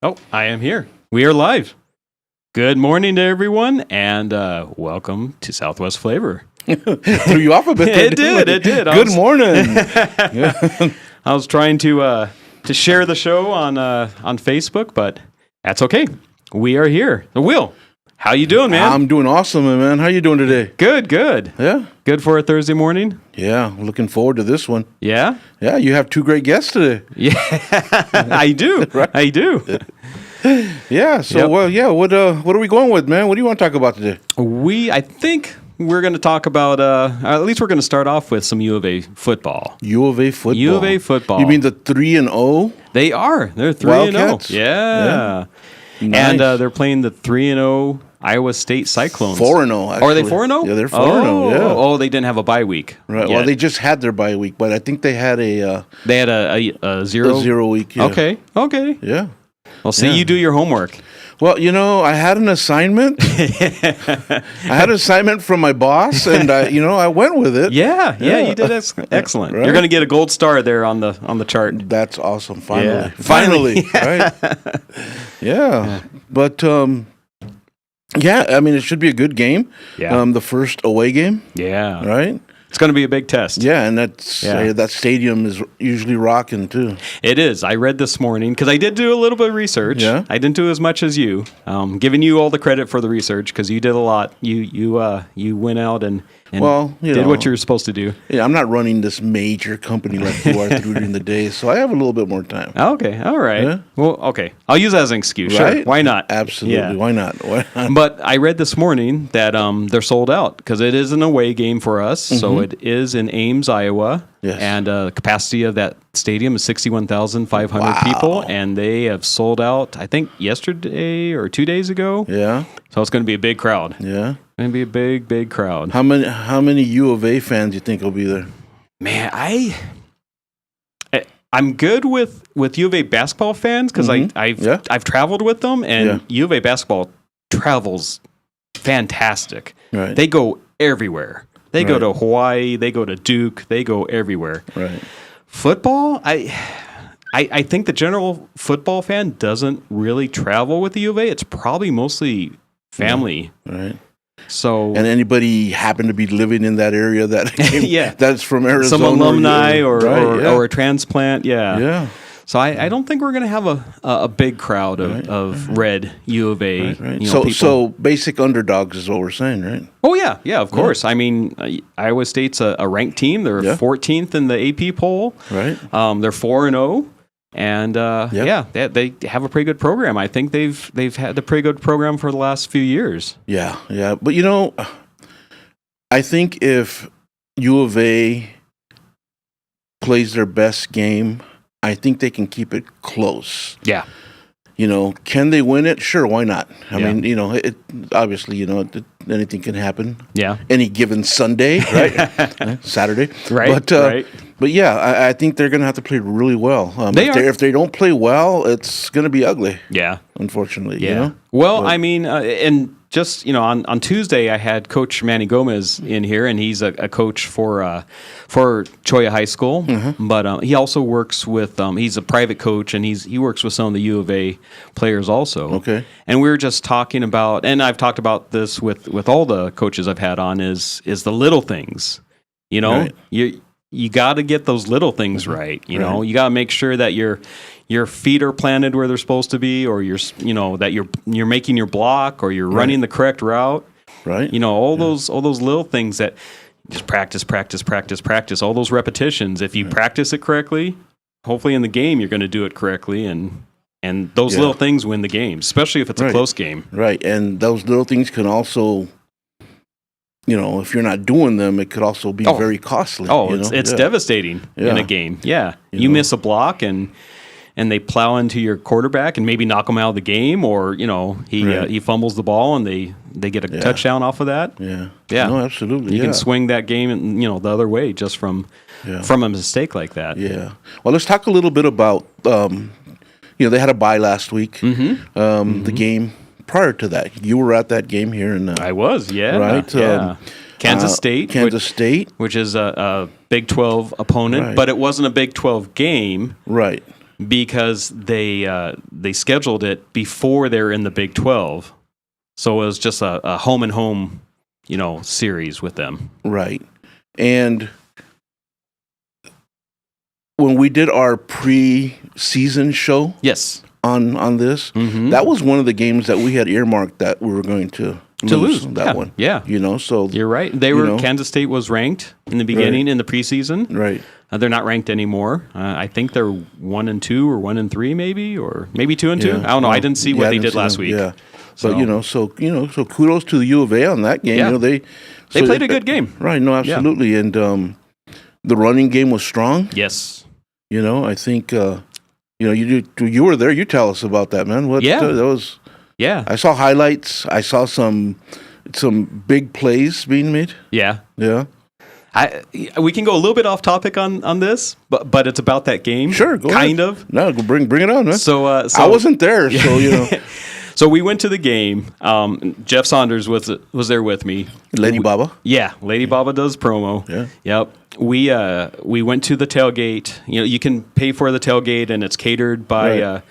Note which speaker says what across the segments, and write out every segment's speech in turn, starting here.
Speaker 1: Oh, I am here. We are live. Good morning to everyone, and welcome to Southwest Flavor.
Speaker 2: Threw you off a bit.
Speaker 1: It did.
Speaker 2: Good morning.
Speaker 1: I was trying to share the show on Facebook, but that's okay. We are here. The Will, how you doing, man?
Speaker 2: I'm doing awesome, man. How you doing today?
Speaker 1: Good.
Speaker 2: Yeah?
Speaker 1: Good for a Thursday morning?
Speaker 2: Yeah, looking forward to this one.
Speaker 1: Yeah?
Speaker 2: Yeah, you have two great guests today.
Speaker 1: Yeah, I do.
Speaker 2: Right?
Speaker 1: I do.
Speaker 2: Yeah, so,
Speaker 1: Yep.
Speaker 2: well, yeah, what are we going with, man? What do you want to talk about today?
Speaker 1: I think we're going to talk about, at least we're going to start off with some U of A football.
Speaker 2: U of A football.
Speaker 1: U of A football.
Speaker 2: You mean the 3-0?
Speaker 1: They are. They're 3-0.
Speaker 2: Wildcats?
Speaker 1: Yeah.
Speaker 2: Nice.
Speaker 1: And they're playing the 3-0 Iowa State Cyclones.
Speaker 2: 4-0, actually.
Speaker 1: Are they 4-0?
Speaker 2: Yeah, they're 4-0, yeah.
Speaker 1: Oh, they didn't have a bye week.
Speaker 2: Right,
Speaker 1: yet.
Speaker 2: well, they just had their bye week, but I think they had a
Speaker 1: zero?
Speaker 2: a 0 week. Yeah.
Speaker 1: Okay.
Speaker 2: Yeah.
Speaker 1: Well, see,
Speaker 2: Yeah.
Speaker 1: you do your homework.
Speaker 2: Well, I had an assignment. I had an assignment from my boss, and I went with it.
Speaker 1: Yeah, you did excellent.
Speaker 2: Right.
Speaker 1: You're going to get a gold star there on the chart.
Speaker 2: That's awesome. Finally.
Speaker 1: Yeah.
Speaker 2: Finally. Right. Yeah. But, yeah, I mean, it should be a good game.
Speaker 1: Yeah.
Speaker 2: The first away game.
Speaker 1: Yeah.
Speaker 2: Right?
Speaker 1: It's going to be a big test.
Speaker 2: Yeah, and
Speaker 1: Yeah.
Speaker 2: that stadium is usually rocking, too.
Speaker 1: It is. I read this morning because I did do a little bit of research.
Speaker 2: Yeah.
Speaker 1: I didn't do as much as you. Giving you all the credit for the research because you did a lot. You went out and did what you were supposed to do.
Speaker 2: Yeah, I'm not running this major company like you are during the day, so I have a little bit more time.
Speaker 1: Okay. All right.
Speaker 2: Yeah.
Speaker 1: Well, okay. I'll use that as an excuse.
Speaker 2: Right?
Speaker 1: Sure. Why not?
Speaker 2: Absolutely.
Speaker 1: Yeah.
Speaker 2: Why not?
Speaker 1: But I read this morning that they're sold out because it is an away game for us. So it is in Ames, Iowa.
Speaker 2: Yes.
Speaker 1: And the capacity of that stadium is 61,500
Speaker 2: Wow.
Speaker 1: people. And they have sold out, I think, yesterday or 2 days ago.
Speaker 2: Yeah.
Speaker 1: So it's going to be a big crowd.
Speaker 2: Yeah.
Speaker 1: Going to be a big crowd.
Speaker 2: How many U of A fans do you think will be there?
Speaker 1: Man, I'm good with U of A basketball fans because I've traveled with them, and U of A basketball travels fantastic.
Speaker 2: Right.
Speaker 1: They go everywhere. They go
Speaker 2: Right.
Speaker 1: to Hawaii. They go to Duke. They go everywhere.
Speaker 2: Right.
Speaker 1: Football, I think the general football fan doesn't really travel with the U of A. It's probably mostly family.
Speaker 2: Right.
Speaker 1: So
Speaker 2: And anybody happen to be living in that area that
Speaker 1: Yeah.
Speaker 2: that's from Arizona,
Speaker 1: some alumni or
Speaker 2: a
Speaker 1: a transplant. Yeah.
Speaker 2: yeah.
Speaker 1: So I don't think we're going to have a big crowd of red U of A.
Speaker 2: Right.
Speaker 1: people.
Speaker 2: So basic underdogs is what we're saying, right?
Speaker 1: Oh yeah, of course. I mean, Iowa State's a ranked team. They're 14th in the AP poll.
Speaker 2: Right.
Speaker 1: They're 4-0, and they have a pretty good program. I think they've had a pretty good program for the last few years.
Speaker 2: Yeah. But I think if U of A plays their best game, I think they can keep it close.
Speaker 1: Yeah.
Speaker 2: Can they win it? Sure, why not? I
Speaker 1: Yeah.
Speaker 2: mean, it obviously, anything can happen.
Speaker 1: Yeah.
Speaker 2: Any given Sunday, right? Saturday,
Speaker 1: Right.
Speaker 2: But but yeah, I think they're going to have to play really well. If they don't play well, it's going to be ugly.
Speaker 1: Yeah.
Speaker 2: Unfortunately,
Speaker 1: Yeah. Well, I mean, and just on Tuesday, I had Coach Manny Gomez in here, and he's a coach for Cholla High School. But he also works with he's a private coach, and he works with some of the U of A players also.
Speaker 2: Okay.
Speaker 1: And we were just talking about, and I've talked about this with all the coaches I've had on, is the little things.
Speaker 2: Right.
Speaker 1: You got to get those little things right. You know, you got to make sure that your feet are planted where they're supposed to be, or that you're making your block, or you're running the correct route.
Speaker 2: Right.
Speaker 1: All those little things that just practice, all those repetitions. If you practice it correctly, hopefully in the game you're going to do it correctly, and those little things win the game, especially if it's a close game.
Speaker 2: Right. And those little things can also, if you're not doing them, it could also be very costly.
Speaker 1: It's devastating in a game. Yeah. You miss a block and they plow into your quarterback and maybe knock him out of the game, or he fumbles the ball and they get a touchdown off of that.
Speaker 2: Yeah.
Speaker 1: Yeah.
Speaker 2: No, absolutely.
Speaker 1: You can swing that game the other way just from a mistake like that.
Speaker 2: Yeah. Well, let's talk a little bit about they had a bye last week. The game prior to that, you were at that game here in
Speaker 1: I was,
Speaker 2: right?
Speaker 1: Kansas State,
Speaker 2: State,
Speaker 1: which is a Big 12 opponent, but it wasn't a Big 12 game.
Speaker 2: Right.
Speaker 1: because they scheduled it before they were in the Big 12, so it was just a home and home, series with them.
Speaker 2: Right. And when we did our pre-season show,
Speaker 1: Yes,
Speaker 2: on this, that was one of the games that we had earmarked that we were going to lose that one.
Speaker 1: Yeah,
Speaker 2: so
Speaker 1: you're right. Kansas State was ranked in the beginning in the preseason.
Speaker 2: Right.
Speaker 1: They're not ranked anymore. I think they're 1-2 or 1-3 maybe, or maybe 2-2.
Speaker 2: Yeah.
Speaker 1: I don't know. I didn't see what they did last week.
Speaker 2: Yeah. But so kudos to the U of A on that game.
Speaker 1: Yeah.
Speaker 2: They
Speaker 1: played a good game.
Speaker 2: Right. No, absolutely. Yeah. And the running game was strong.
Speaker 1: Yes.
Speaker 2: I think you were there. You tell us about that, man. What?
Speaker 1: Yeah.
Speaker 2: That was.
Speaker 1: Yeah.
Speaker 2: I saw highlights. I saw some big plays being made.
Speaker 1: Yeah.
Speaker 2: Yeah.
Speaker 1: We can go a little bit off topic on this, but it's about that game.
Speaker 2: Sure, go
Speaker 1: kind
Speaker 2: ahead.
Speaker 1: of.
Speaker 2: No, bring it on, man.
Speaker 1: So
Speaker 2: I wasn't there, so
Speaker 1: So we went to the game. Jeff Saunders was there with me.
Speaker 2: Lady Baba.
Speaker 1: Yeah, Lady Baba does promo.
Speaker 2: Yeah.
Speaker 1: Yep. We went to the tailgate. You can pay for the tailgate, and it's catered by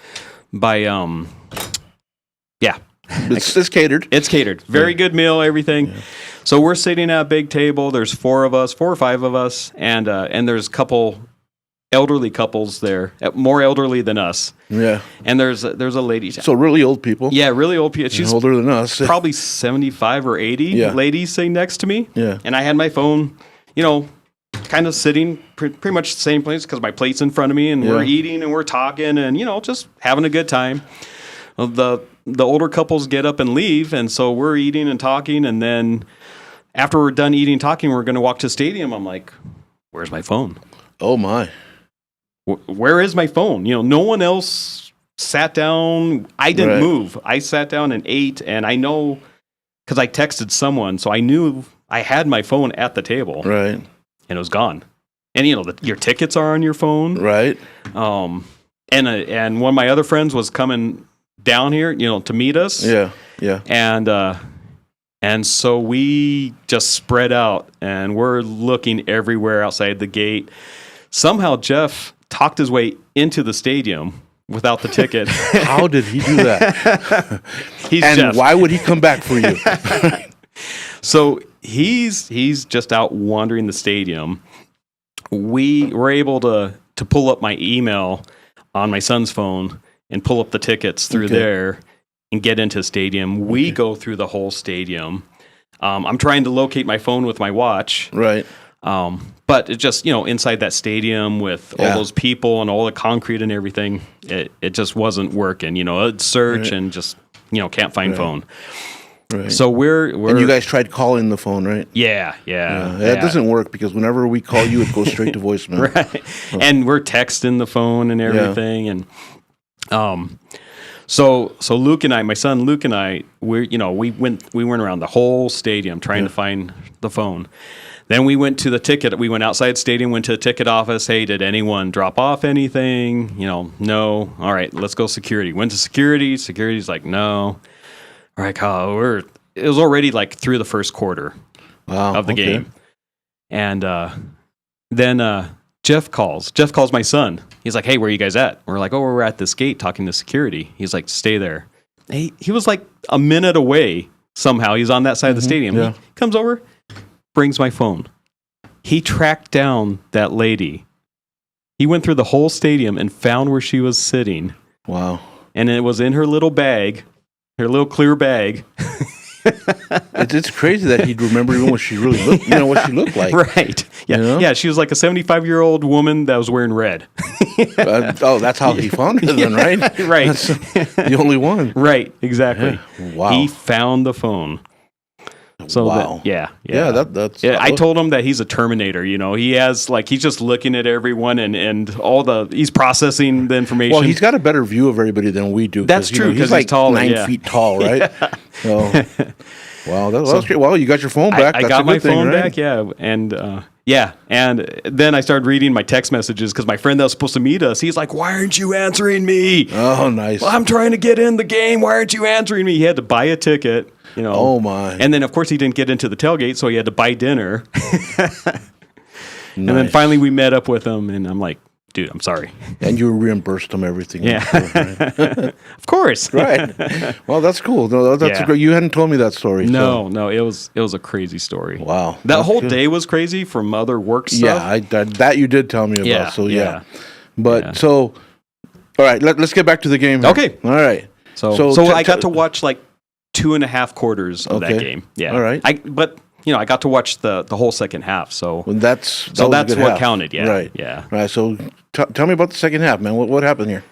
Speaker 1: yeah.
Speaker 2: It's catered.
Speaker 1: It's catered. Very good meal, everything. Yeah. So we're sitting at a big table. There's 4 or 5 of us, and there's a couple elderly couples there, more elderly than us.
Speaker 2: Yeah.
Speaker 1: And there's a lady.
Speaker 2: So really old people.
Speaker 1: Yeah, really old people. She's
Speaker 2: older than us.
Speaker 1: Probably 75 or 80 ladies sitting next to me.
Speaker 2: Yeah.
Speaker 1: And I had my phone, kind of sitting pretty much the same place because my plate's in front of me, and we're eating and we're talking and, just having a good time. Well, the older couples get up and leave, and so we're eating and talking, and then after we're done eating and talking, we're going to walk to the stadium. I'm like, where's my phone?
Speaker 2: Oh, my.
Speaker 1: Where is my phone? No one else sat down. I didn't move. I sat down and ate, and I know because I texted someone, so I knew I had my phone at the table.
Speaker 2: Right.
Speaker 1: And it was gone. And, your tickets are on your phone.
Speaker 2: Right.
Speaker 1: And one of my other friends was coming down here, to meet us.
Speaker 2: Yeah. Yeah.
Speaker 1: And so we just spread out, and we're looking everywhere outside the gate. Somehow Jeff talked his way into the stadium without the ticket.
Speaker 2: How did he do that?
Speaker 1: And Jeff.
Speaker 2: Why would he come back for you?
Speaker 1: So he's just out wandering the stadium. We were able to pull up my email on my son's phone and pull up the tickets through there and get into the stadium. We go through the whole stadium. I'm trying to locate my phone with my watch.
Speaker 2: Right.
Speaker 1: But it just, inside that stadium with all those people and all the concrete and everything, it just wasn't working. I'd search and just, can't find phone.
Speaker 2: Right.
Speaker 1: So we're
Speaker 2: and you guys tried calling the phone, right?
Speaker 1: Yeah.
Speaker 2: That doesn't work because whenever we call you, it goes straight to voicemail.
Speaker 1: Right. And we're texting the phone and everything. And so Luke and I, my son Luke and I, we went around the whole stadium trying to find the phone. Then we went to the ticket. We went outside stadium, went to the ticket office. Hey, did anyone drop off anything? No. All right, let's go security. Went to security. Security's like, no. All right, Kyle, it was already like through the first quarter of the game. And then Jeff calls. Jeff calls my son. He's like, hey, where are you guys at? We're like, we're at this gate talking to security. He's like, stay there. He was like a minute away somehow. He's on that side of the stadium.
Speaker 2: Yeah.
Speaker 1: He comes over, brings my phone. He tracked down that lady. He went through the whole stadium and found where she was sitting.
Speaker 2: Wow.
Speaker 1: And it was in her little bag, her little clear bag.
Speaker 2: It's crazy that he'd remember even what she really looked, what she looked like.
Speaker 1: Right. Yeah. Yeah. She was like a 75-year-old woman that was wearing red.
Speaker 2: That's how he found her then, right?
Speaker 1: Right.
Speaker 2: That's the only one.
Speaker 1: Right. Exactly.
Speaker 2: Yeah. Wow.
Speaker 1: He found the phone. So
Speaker 2: wow.
Speaker 1: That's. Yeah, I told him that he's a Terminator. He has he's just looking at everyone and he's processing the information.
Speaker 2: Well, he's got a better view of everybody than we do.
Speaker 1: That's true because
Speaker 2: he's
Speaker 1: taller,
Speaker 2: 9 feet tall, right? So, wow, that's great. Well, you got your phone back.
Speaker 1: I got my phone back. Yeah, and and then I started reading my text messages because my friend that was supposed to meet us, he's like, "Why aren't you answering me?"
Speaker 2: Oh, nice.
Speaker 1: Well, I'm trying to get in the game. Why aren't you answering me? He had to buy a ticket.
Speaker 2: Oh my!
Speaker 1: And then of course he didn't get into the tailgate, so he had to buy dinner.
Speaker 2: Nice.
Speaker 1: And then finally we met up with him, and I'm like, dude, I'm sorry.
Speaker 2: And you reimbursed them everything.
Speaker 1: Yeah.
Speaker 2: Right?
Speaker 1: Of course.
Speaker 2: Right. Well, that's cool. No, that's
Speaker 1: Yeah.
Speaker 2: great. You hadn't told me that story.
Speaker 1: No, it was a crazy story.
Speaker 2: Wow.
Speaker 1: That
Speaker 2: That's
Speaker 1: whole
Speaker 2: good.
Speaker 1: day was crazy from other work stuff.
Speaker 2: Yeah, that you did tell me about.
Speaker 1: Yeah,
Speaker 2: So
Speaker 1: yeah.
Speaker 2: But
Speaker 1: Yeah.
Speaker 2: so, all right, let's get back to the game here.
Speaker 1: Okay.
Speaker 2: All right.
Speaker 1: So
Speaker 2: So
Speaker 1: I got to watch like 2.5 quarters of
Speaker 2: Okay.
Speaker 1: that game. Yeah.
Speaker 2: All right.
Speaker 1: But I got to watch the whole second half. So
Speaker 2: Well, that was a
Speaker 1: that's
Speaker 2: good
Speaker 1: what
Speaker 2: half.
Speaker 1: counted. Yeah.
Speaker 2: Right.
Speaker 1: Yeah.
Speaker 2: Right. So tell me about the second half, man. What happened here?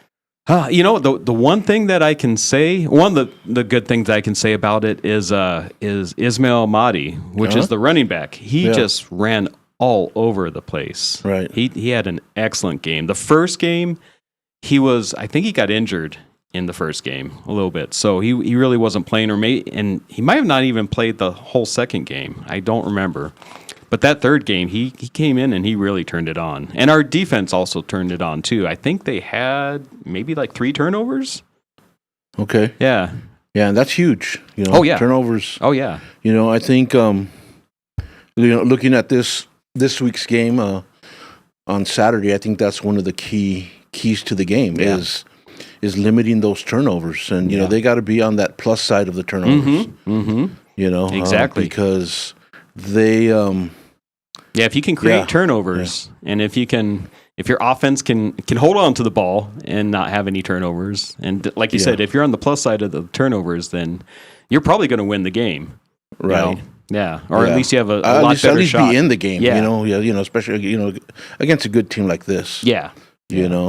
Speaker 1: The one thing that I can say, one of the good things I can say about it is Ismail Mahdi, which is the running back. He just ran all over the place.
Speaker 2: Right.
Speaker 1: He had an excellent game. The first game, I think he got injured in the first game a little bit, so he really wasn't playing, and he might have not even played the whole second game. I don't remember. But that third game, he came in and he really turned it on. And our defense also turned it on, too. I think they had maybe like 3 turnovers.
Speaker 2: Okay.
Speaker 1: Yeah.
Speaker 2: Yeah, and that's huge.
Speaker 1: Oh, yeah.
Speaker 2: Turnovers.
Speaker 1: Oh, yeah.
Speaker 2: I think looking at this week's game on Saturday, I think that's one of the keys to the game is limiting those turnovers, and they got to be on that plus side of the turnovers.
Speaker 1: Mm-hmm. Exactly.
Speaker 2: Because they
Speaker 1: if you can create turnovers, and if your offense can hold on to the ball and not have any turnovers, and like you said, if you're on the plus side of the turnovers, then you're probably going to win the game.
Speaker 2: Right.
Speaker 1: Yeah. Or at least you have a lot better
Speaker 2: at least
Speaker 1: shot.
Speaker 2: be in the game.
Speaker 1: Yeah.
Speaker 2: Especially against a good team like this.
Speaker 1: Yeah.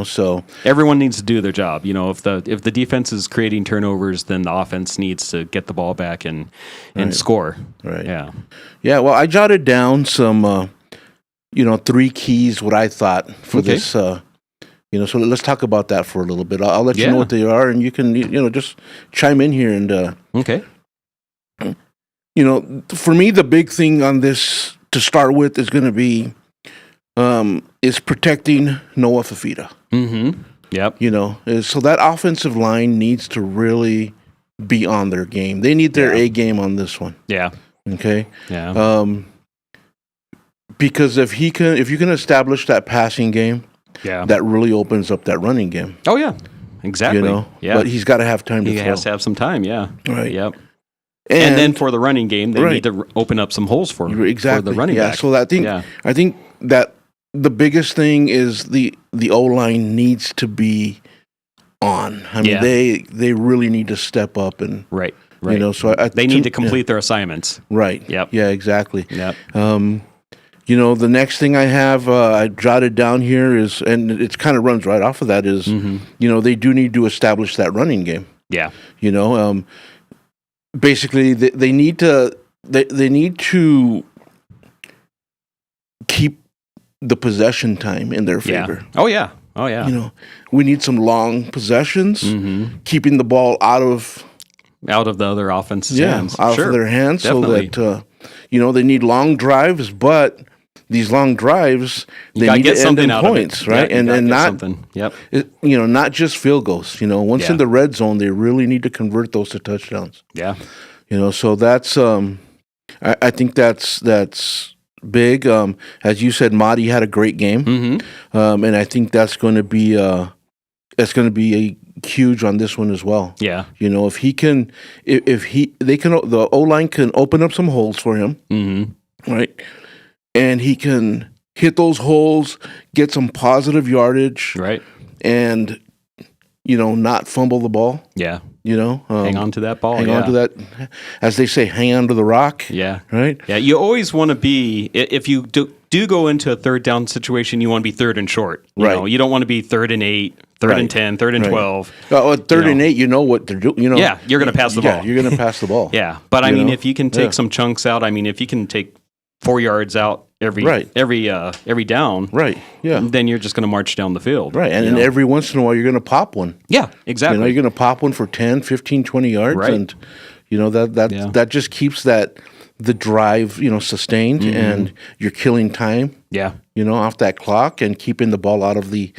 Speaker 2: So
Speaker 1: everyone needs to do their job. If the defense is creating turnovers, then the offense needs to get the ball back and score.
Speaker 2: Right.
Speaker 1: Yeah.
Speaker 2: Yeah. Well, I jotted down some 3 keys what I thought for this. So let's talk about that for a little bit. I'll let you know what they are, and you can just chime in here and
Speaker 1: okay.
Speaker 2: For me, the big thing on this to start with is going to be is protecting Noah Fafita.
Speaker 1: Mm-hmm. Yep.
Speaker 2: So that offensive line needs to really be on their game. They need their A game on this one.
Speaker 1: Yeah.
Speaker 2: Okay.
Speaker 1: Yeah.
Speaker 2: Because if you can establish that passing game, that really opens up that running game.
Speaker 1: Oh yeah. Exactly. Yeah.
Speaker 2: But he's got to have time to throw.
Speaker 1: He has to have some time. Yeah.
Speaker 2: Right.
Speaker 1: Yep. And then for the running game, they need to open up some holes for the running back.
Speaker 2: So I think that the biggest thing is the O-line needs to be on. I mean, they really need to step up and
Speaker 1: right.
Speaker 2: So
Speaker 1: they need to complete their assignments.
Speaker 2: Right.
Speaker 1: Yep.
Speaker 2: Yeah. Exactly.
Speaker 1: Yep.
Speaker 2: The next thing I have I jotted down here is, and it kind of runs right off of that is, they do need to establish that running game.
Speaker 1: Yeah.
Speaker 2: Basically, they need to keep the possession time in their favor.
Speaker 1: Yeah. Oh yeah.
Speaker 2: We need some long possessions, keeping the ball out of
Speaker 1: the other offense's hands.
Speaker 2: Out of their hands,
Speaker 1: Definitely.
Speaker 2: so that they need long drives, but these long drives they need to end in points, right?
Speaker 1: Yeah,
Speaker 2: and not
Speaker 1: something. Yep.
Speaker 2: Not just field goals. Once in the red zone, they really need to convert those to touchdowns.
Speaker 1: Yeah.
Speaker 2: So that's I think that's big. As you said, Mahdi had a great game, and I think that's going to be a huge on this one as well.
Speaker 1: Yeah.
Speaker 2: If he can, the O-line can open up some holes for him, right? And he can hit those holes, get some positive yardage,
Speaker 1: right?
Speaker 2: And not fumble the ball.
Speaker 1: Yeah.
Speaker 2: Hang
Speaker 1: on to that ball.
Speaker 2: Hang on to that, as they say, hang on to the rock.
Speaker 1: Yeah.
Speaker 2: Right?
Speaker 1: Yeah. You always want to be, if you do go into a third down situation, you want to be third and short. You don't want to be 3rd and 8, 3rd and 10, 3rd and 12.
Speaker 2: Third and 8, what they're doing.
Speaker 1: Yeah, you're going to pass the ball.
Speaker 2: Yeah, you're going to pass the ball.
Speaker 1: Yeah. But I mean, if you can take some chunks out, if you can take 4 yards out every down,
Speaker 2: right? Yeah.
Speaker 1: Then you're just going to march down the field,
Speaker 2: right? And then every once in a while, you're going to pop one.
Speaker 1: Yeah, exactly.
Speaker 2: You're going to pop one for 10, 15, 20 yards,
Speaker 1: right?
Speaker 2: And that just keeps the drive sustained, and you're killing time.
Speaker 1: Yeah.
Speaker 2: Off that clock and keeping the ball out of the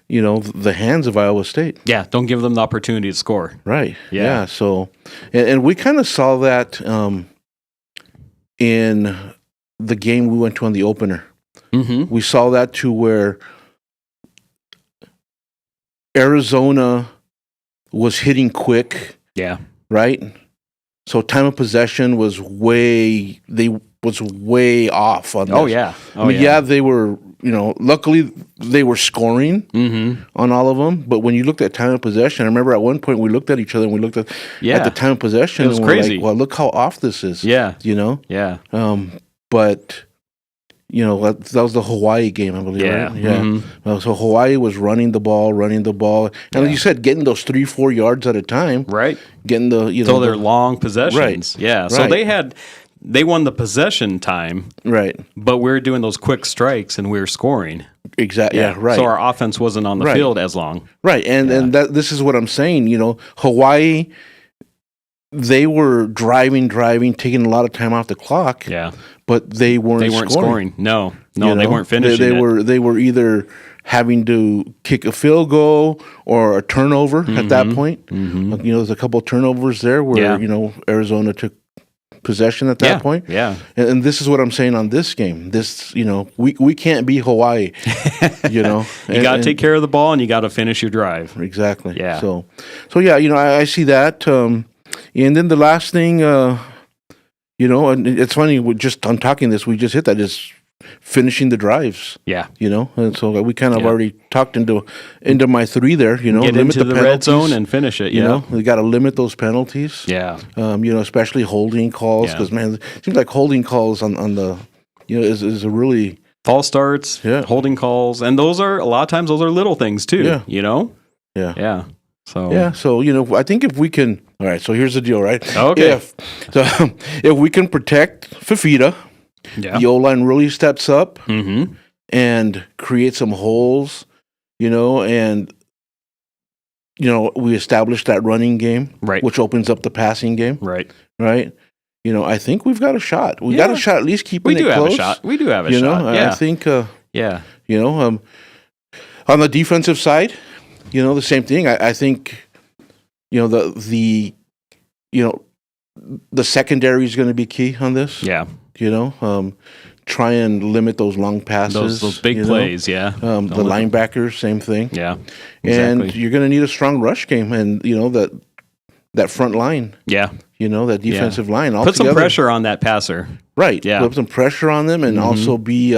Speaker 2: hands of Iowa State.
Speaker 1: Yeah, don't give them the opportunity to score.
Speaker 2: Right. Yeah. So, and we kind of saw that in the game we went to on the opener. We saw that to where Arizona was hitting quick,
Speaker 1: Yeah.
Speaker 2: right? So time of possession was way off on this.
Speaker 1: Oh, yeah.
Speaker 2: I mean, they were, luckily they were scoring on all of them. But when you looked at time of possession, I remember at one point we looked at each other and we looked at the time of possession.
Speaker 1: It was
Speaker 2: and
Speaker 1: crazy.
Speaker 2: We're like, well, look how off this is.
Speaker 1: Yeah.
Speaker 2: Yeah.
Speaker 1: Yeah.
Speaker 2: But, that was the Hawaii game, I believe,
Speaker 1: Yeah.
Speaker 2: right? Yeah. So Hawaii was running the ball. And like you said, getting those 3-4 yards at a time.
Speaker 1: Right.
Speaker 2: Getting
Speaker 1: So they're long possessions.
Speaker 2: Right.
Speaker 1: Yeah. So they won the possession time.
Speaker 2: Right.
Speaker 1: But we were doing those quick strikes and we were scoring.
Speaker 2: Exactly. Yeah. Right.
Speaker 1: So our offense wasn't on the field as long.
Speaker 2: Right. And this is what I'm saying. Hawaii, they were driving, taking a lot of time off the clock.
Speaker 1: Yeah.
Speaker 2: But they weren't
Speaker 1: scoring. No, they weren't finishing.
Speaker 2: They were either having to kick a field goal or a turnover at that point. There's a couple of turnovers there where Arizona took possession at that point.
Speaker 1: Yeah.
Speaker 2: And this is what I'm saying on this game. This, we can't be Hawaii. You
Speaker 1: got to take care of the ball and you got to finish your drive.
Speaker 2: Exactly.
Speaker 1: Yeah.
Speaker 2: So yeah, I see that. And then the last thing, and it's funny. I'm talking this. We just hit that. Is finishing the drives.
Speaker 1: Yeah.
Speaker 2: And so we kind of already talked into my 3 there.
Speaker 1: Get
Speaker 2: limit
Speaker 1: into
Speaker 2: the
Speaker 1: the red zone and finish it.
Speaker 2: We got to limit those penalties.
Speaker 1: Yeah.
Speaker 2: Especially holding calls because man, it seems like holding calls on the is a really
Speaker 1: false starts. Holding calls, and those are a lot of times those are little things too.
Speaker 2: Yeah.
Speaker 1: Yeah. So
Speaker 2: I think if we can, all right. So here's the deal, right?
Speaker 1: Okay.
Speaker 2: If we can protect Fafita, the O-line really steps up and create some holes, and we establish that running game,
Speaker 1: right,
Speaker 2: which opens up the passing game,
Speaker 1: right.
Speaker 2: I think we've got a shot. We got a shot at least keeping it close.
Speaker 1: We do have a shot.
Speaker 2: I think. On the defensive side. The same thing. I think, the secondary is going to be key on this.
Speaker 1: Yeah.
Speaker 2: Try and limit those long passes.
Speaker 1: Those big plays, yeah.
Speaker 2: The linebackers, same thing.
Speaker 1: Yeah. Exactly.
Speaker 2: And you're going to need a strong rush game and, that front line.
Speaker 1: Yeah.
Speaker 2: That defensive line.
Speaker 1: Put some pressure on that passer.
Speaker 2: Right.
Speaker 1: Yeah.
Speaker 2: Put some pressure on them and also be,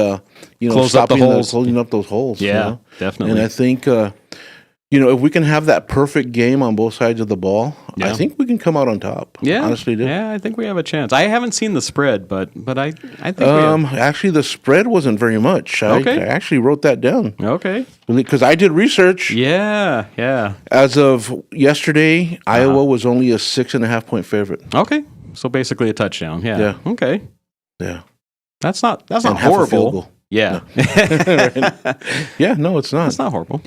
Speaker 1: closing
Speaker 2: up those holes.
Speaker 1: Yeah, definitely.
Speaker 2: And I think, if we can have that perfect game on both sides of the ball, I think we can come out on top.
Speaker 1: Yeah,
Speaker 2: honestly, do.
Speaker 1: Yeah, I think we have a chance. I haven't seen the spread, but I think we have.
Speaker 2: Actually, the spread wasn't very much. I actually wrote that down.
Speaker 1: Okay,
Speaker 2: because I did research.
Speaker 1: Yeah.
Speaker 2: As of yesterday, Iowa was only a 6.5 point favorite.
Speaker 1: Okay, so basically a touchdown. Yeah. Okay.
Speaker 2: Yeah.
Speaker 1: That's not horrible.
Speaker 2: Half a field goal.
Speaker 1: Yeah.
Speaker 2: Yeah. No, it's not.
Speaker 1: It's not horrible.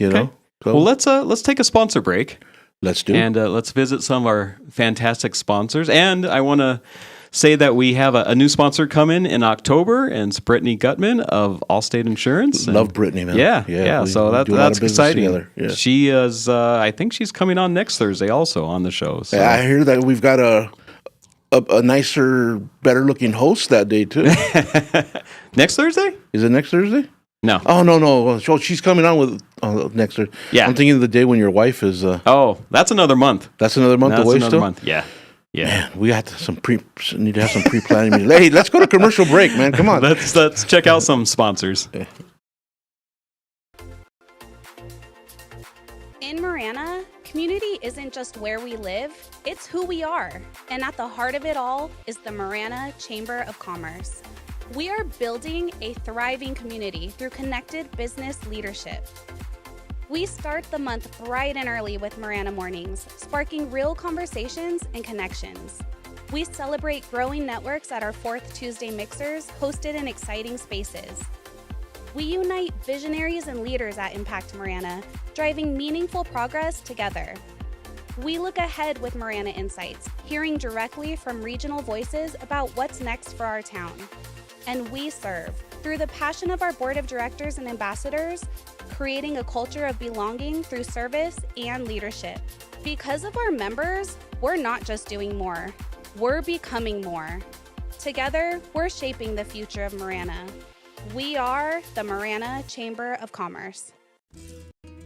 Speaker 2: So,
Speaker 1: well, let's take a sponsor break.
Speaker 2: Let's do
Speaker 1: it. And let's visit some of our fantastic sponsors. And I want to say that we have a new sponsor coming in October, and it's Brittany Gutman of Allstate Insurance.
Speaker 2: Love Brittany, man.
Speaker 1: Yeah. So that's exciting.
Speaker 2: Yeah.
Speaker 1: She is, I think she's coming on next Thursday also on the show. So.
Speaker 2: I hear that we've got a nicer, better looking host that day too.
Speaker 1: Next Thursday?
Speaker 2: Is it next Thursday?
Speaker 1: No.
Speaker 2: Oh, no. So she's coming on with next Thursday.
Speaker 1: Yeah.
Speaker 2: I'm thinking of the day when your wife is.
Speaker 1: That's another month.
Speaker 2: That's another month away still?
Speaker 1: Month. Yeah.
Speaker 2: Man, we got need to have some pre-planning. Hey, let's go to commercial break, man. Come on.
Speaker 1: Let's check out some sponsors.
Speaker 3: In Marana, community isn't just where we live, it's who we are. And at the heart of it all is the Marana Chamber of Commerce. We are building a thriving community through connected business leadership. We start the month bright and early with Marana Mornings, sparking real conversations and connections. We celebrate growing networks at our 4th Tuesday mixers, hosted in exciting spaces. We unite visionaries and leaders at Impact Marana, driving meaningful progress together. We look ahead with Marana Insights, hearing directly from regional voices about what's next for our town. And we serve through the passion of our board of directors and ambassadors, creating a culture of belonging through service and leadership. Because of our members, we're not just doing more, we're becoming more. Together, we're shaping the future of Marana. We are the Marana Chamber of Commerce.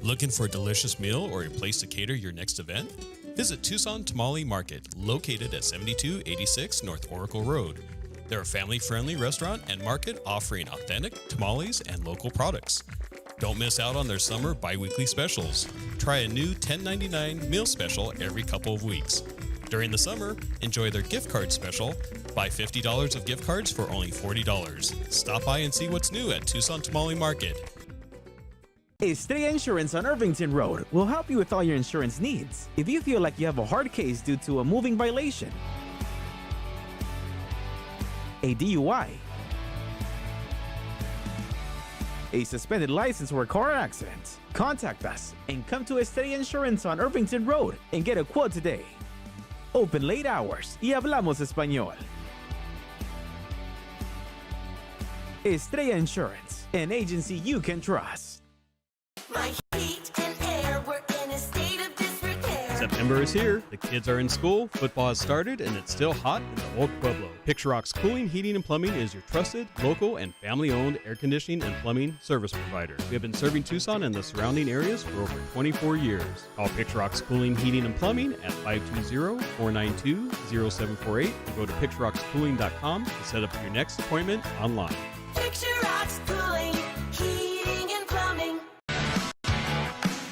Speaker 4: Looking for a delicious meal or a place to cater your next event? Visit Tucson Tamale Market, located at 7286 North Oracle Road. They're a family-friendly restaurant and market offering authentic tamales and local products. Don't miss out on their summer bi-weekly specials. Try a new $10.99 meal special every couple of weeks. During the summer, enjoy their gift card special. Buy $50 of gift cards for only $40. Stop by and see what's new at Tucson Tamale Market.
Speaker 5: Estrella Insurance on Irvington Road will help you with all your insurance needs. If you feel like you have a hard case due to a moving violation, a DUI, a suspended license or a car accident, contact us and come to Estrella Insurance on Irvington Road and get a quote today. Open late hours y hablamos español. Estrella Insurance, an agency you can trust.
Speaker 6: My heat and air were in a state of disrepair.
Speaker 1: September is here, the kids are in school, football has started, and it's still hot in the old Pueblo. Picture Rock's Cooling, Heating, and Plumbing is your trusted, local, and family-owned air conditioning and plumbing service provider. We have been serving Tucson and the surrounding areas for over 24 years. Call Picture Rock's Cooling, Heating, and Plumbing at 520-492-0748 and go to picturerockscooling.com to set up your next appointment online.
Speaker 6: Picture Rocks Cooling, Heating, and Plumbing.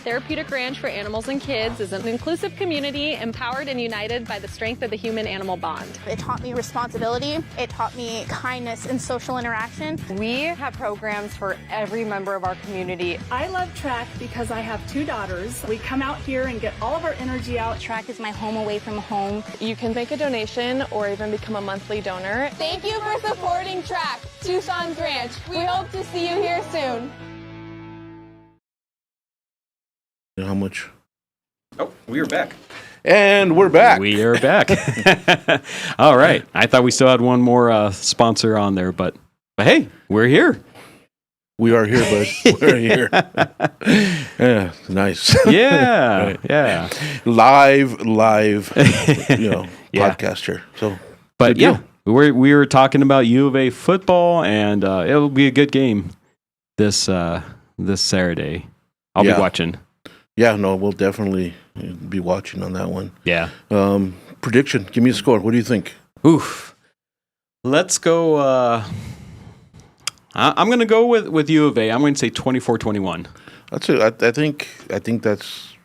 Speaker 7: Therapeutic Ranch for Animals and Kids is an inclusive community empowered and united by the strength of the human-animal bond.
Speaker 8: It taught me responsibility. It taught me kindness and social interaction.
Speaker 7: We have programs for every member of our community.
Speaker 9: I love track because I have 2 daughters. We come out here and get all of our energy out.
Speaker 8: Track is my home away from home.
Speaker 7: You can make a donation or even become a monthly donor.
Speaker 10: Thank you for supporting Track, Tucson's Ranch. We hope to see you here soon.
Speaker 2: How much?
Speaker 1: Oh, we are back.
Speaker 2: And we're back.
Speaker 1: We are back. All right. I thought we still had one more sponsor on there, but hey, we're here.
Speaker 2: We are here, bud. We're here. Yeah, nice.
Speaker 1: Yeah,
Speaker 2: Right.
Speaker 1: yeah.
Speaker 2: Live,
Speaker 1: Yeah.
Speaker 2: podcast here. So,
Speaker 1: But
Speaker 2: good
Speaker 1: yeah,
Speaker 2: deal.
Speaker 1: we were talking about U of A football, and it'll be a good game this Saturday. I'll be watching.
Speaker 2: Yeah, no, we'll definitely be watching on that one.
Speaker 1: Yeah.
Speaker 2: Prediction. Give me a score. What do you think?
Speaker 1: Oof. Let's go. I'm going to go with U of A. I'm going to say 24-21.
Speaker 2: That's it. I think that's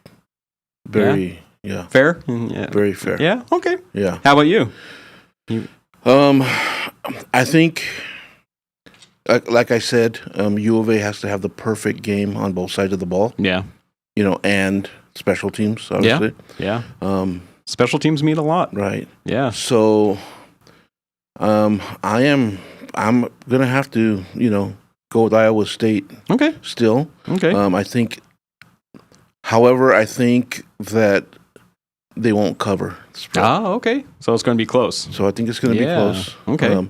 Speaker 2: very
Speaker 1: Fair? Yeah.
Speaker 2: very fair.
Speaker 1: Yeah. Okay.
Speaker 2: Yeah.
Speaker 1: How about you?
Speaker 2: I think, like I said, U of A has to have the perfect game on both sides of the ball.
Speaker 1: Yeah.
Speaker 2: And special teams, obviously.
Speaker 1: Yeah. Special teams mean a lot.
Speaker 2: Right.
Speaker 1: Yeah.
Speaker 2: So, I'm gonna have to, go with Iowa State.
Speaker 1: Okay.
Speaker 2: Still.
Speaker 1: Okay.
Speaker 2: I think that they won't cover the spread.
Speaker 1: Okay. So it's going to be close.
Speaker 2: So I think it's going to be close.
Speaker 1: Okay.
Speaker 2: I'm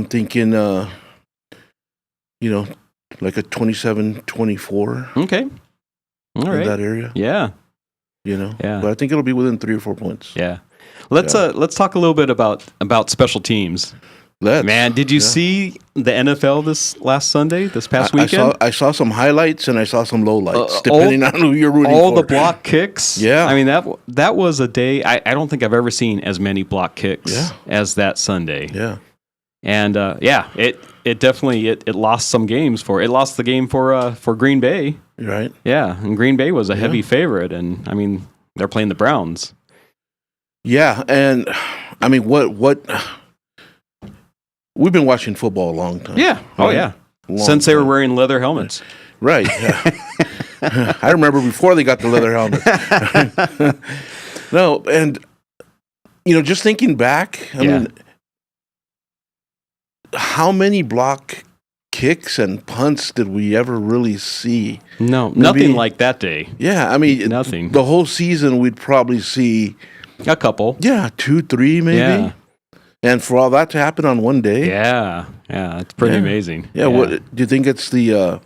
Speaker 2: thinking, like a 27-24
Speaker 1: Okay. All
Speaker 2: in
Speaker 1: right.
Speaker 2: that area.
Speaker 1: Yeah.
Speaker 2: Yeah. But I think it'll be within 3 or 4 points.
Speaker 1: Yeah. Let's talk a little bit about special teams. Man, did you see the NFL this past weekend?
Speaker 2: I saw some highlights and I saw some lowlights, depending on who you're rooting for.
Speaker 1: All the block kicks.
Speaker 2: Yeah.
Speaker 1: I mean, that was a day, I don't think I've ever seen as many block kicks as that Sunday.
Speaker 2: Yeah.
Speaker 1: And, it definitely, it lost some games it lost the game for Green Bay.
Speaker 2: Right.
Speaker 1: Yeah. And Green Bay was a heavy favorite. And, I mean, they're playing the Browns.
Speaker 2: Yeah. And, I mean, what we've been watching football a long time.
Speaker 1: Yeah. Oh, yeah. Since they were wearing leather helmets.
Speaker 2: Right. Yeah. I remember before they got the leather helmets. No, and, just thinking back, I mean, how many block kicks and punts did we ever really see?
Speaker 1: No, nothing like that day.
Speaker 2: Yeah, I mean,
Speaker 1: nothing.
Speaker 2: The whole season, we'd probably see
Speaker 1: a couple.
Speaker 2: Yeah, 2, 3 maybe. Yeah. And for all that to happen on one day.
Speaker 1: Yeah, it's pretty amazing.
Speaker 2: Yeah, what do you think? It's the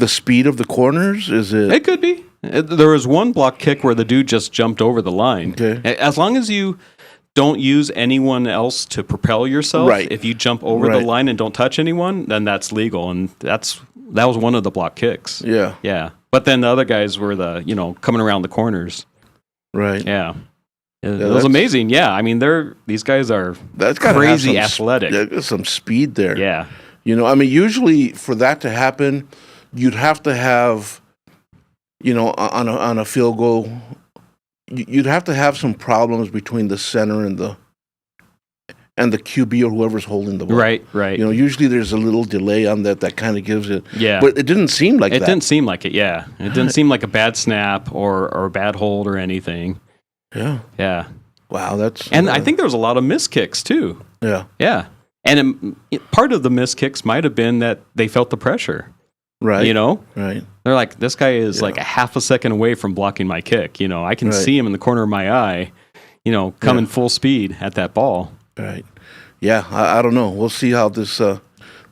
Speaker 2: speed of the corners? Is it?
Speaker 1: It could be. There was one block kick where the dude just jumped over the line.
Speaker 2: Okay.
Speaker 1: As long as you don't use anyone else to propel yourself.
Speaker 2: Right.
Speaker 1: If you jump over the line and don't touch anyone, then that's legal. And that's that was one of the block kicks.
Speaker 2: Yeah.
Speaker 1: Yeah. But then the other guys were coming around the corners.
Speaker 2: Right.
Speaker 1: Yeah. It was
Speaker 2: that's-
Speaker 1: amazing. Yeah. I mean, these guys are
Speaker 2: That's gotta have
Speaker 1: crazy
Speaker 2: some
Speaker 1: athletic.
Speaker 2: There's some speed there.
Speaker 1: Yeah.
Speaker 2: You know, I mean, usually for that to happen, you'd have to have, on a field goal, you'd have to have some problems between the center and the QB or whoever's holding the ball.
Speaker 1: Right.
Speaker 2: You know, usually there's a little delay on that kind of gives it.
Speaker 1: Yeah.
Speaker 2: But it didn't seem like that.
Speaker 1: It didn't seem like it, yeah. It didn't seem like a bad snap or a bad hold or anything.
Speaker 2: Yeah.
Speaker 1: Yeah.
Speaker 2: Wow, that's.
Speaker 1: And I think there was a lot of missed kicks, too.
Speaker 2: Yeah.
Speaker 1: Yeah. And part of the missed kicks might have been that they felt the pressure.
Speaker 2: Right.
Speaker 1: You know?
Speaker 2: Right.
Speaker 1: They're like, this guy is like a half a second away from blocking my kick. You know, I can see him in the corner of my eye, coming full speed at that ball.
Speaker 2: Right. Yeah, I don't know. We'll see how this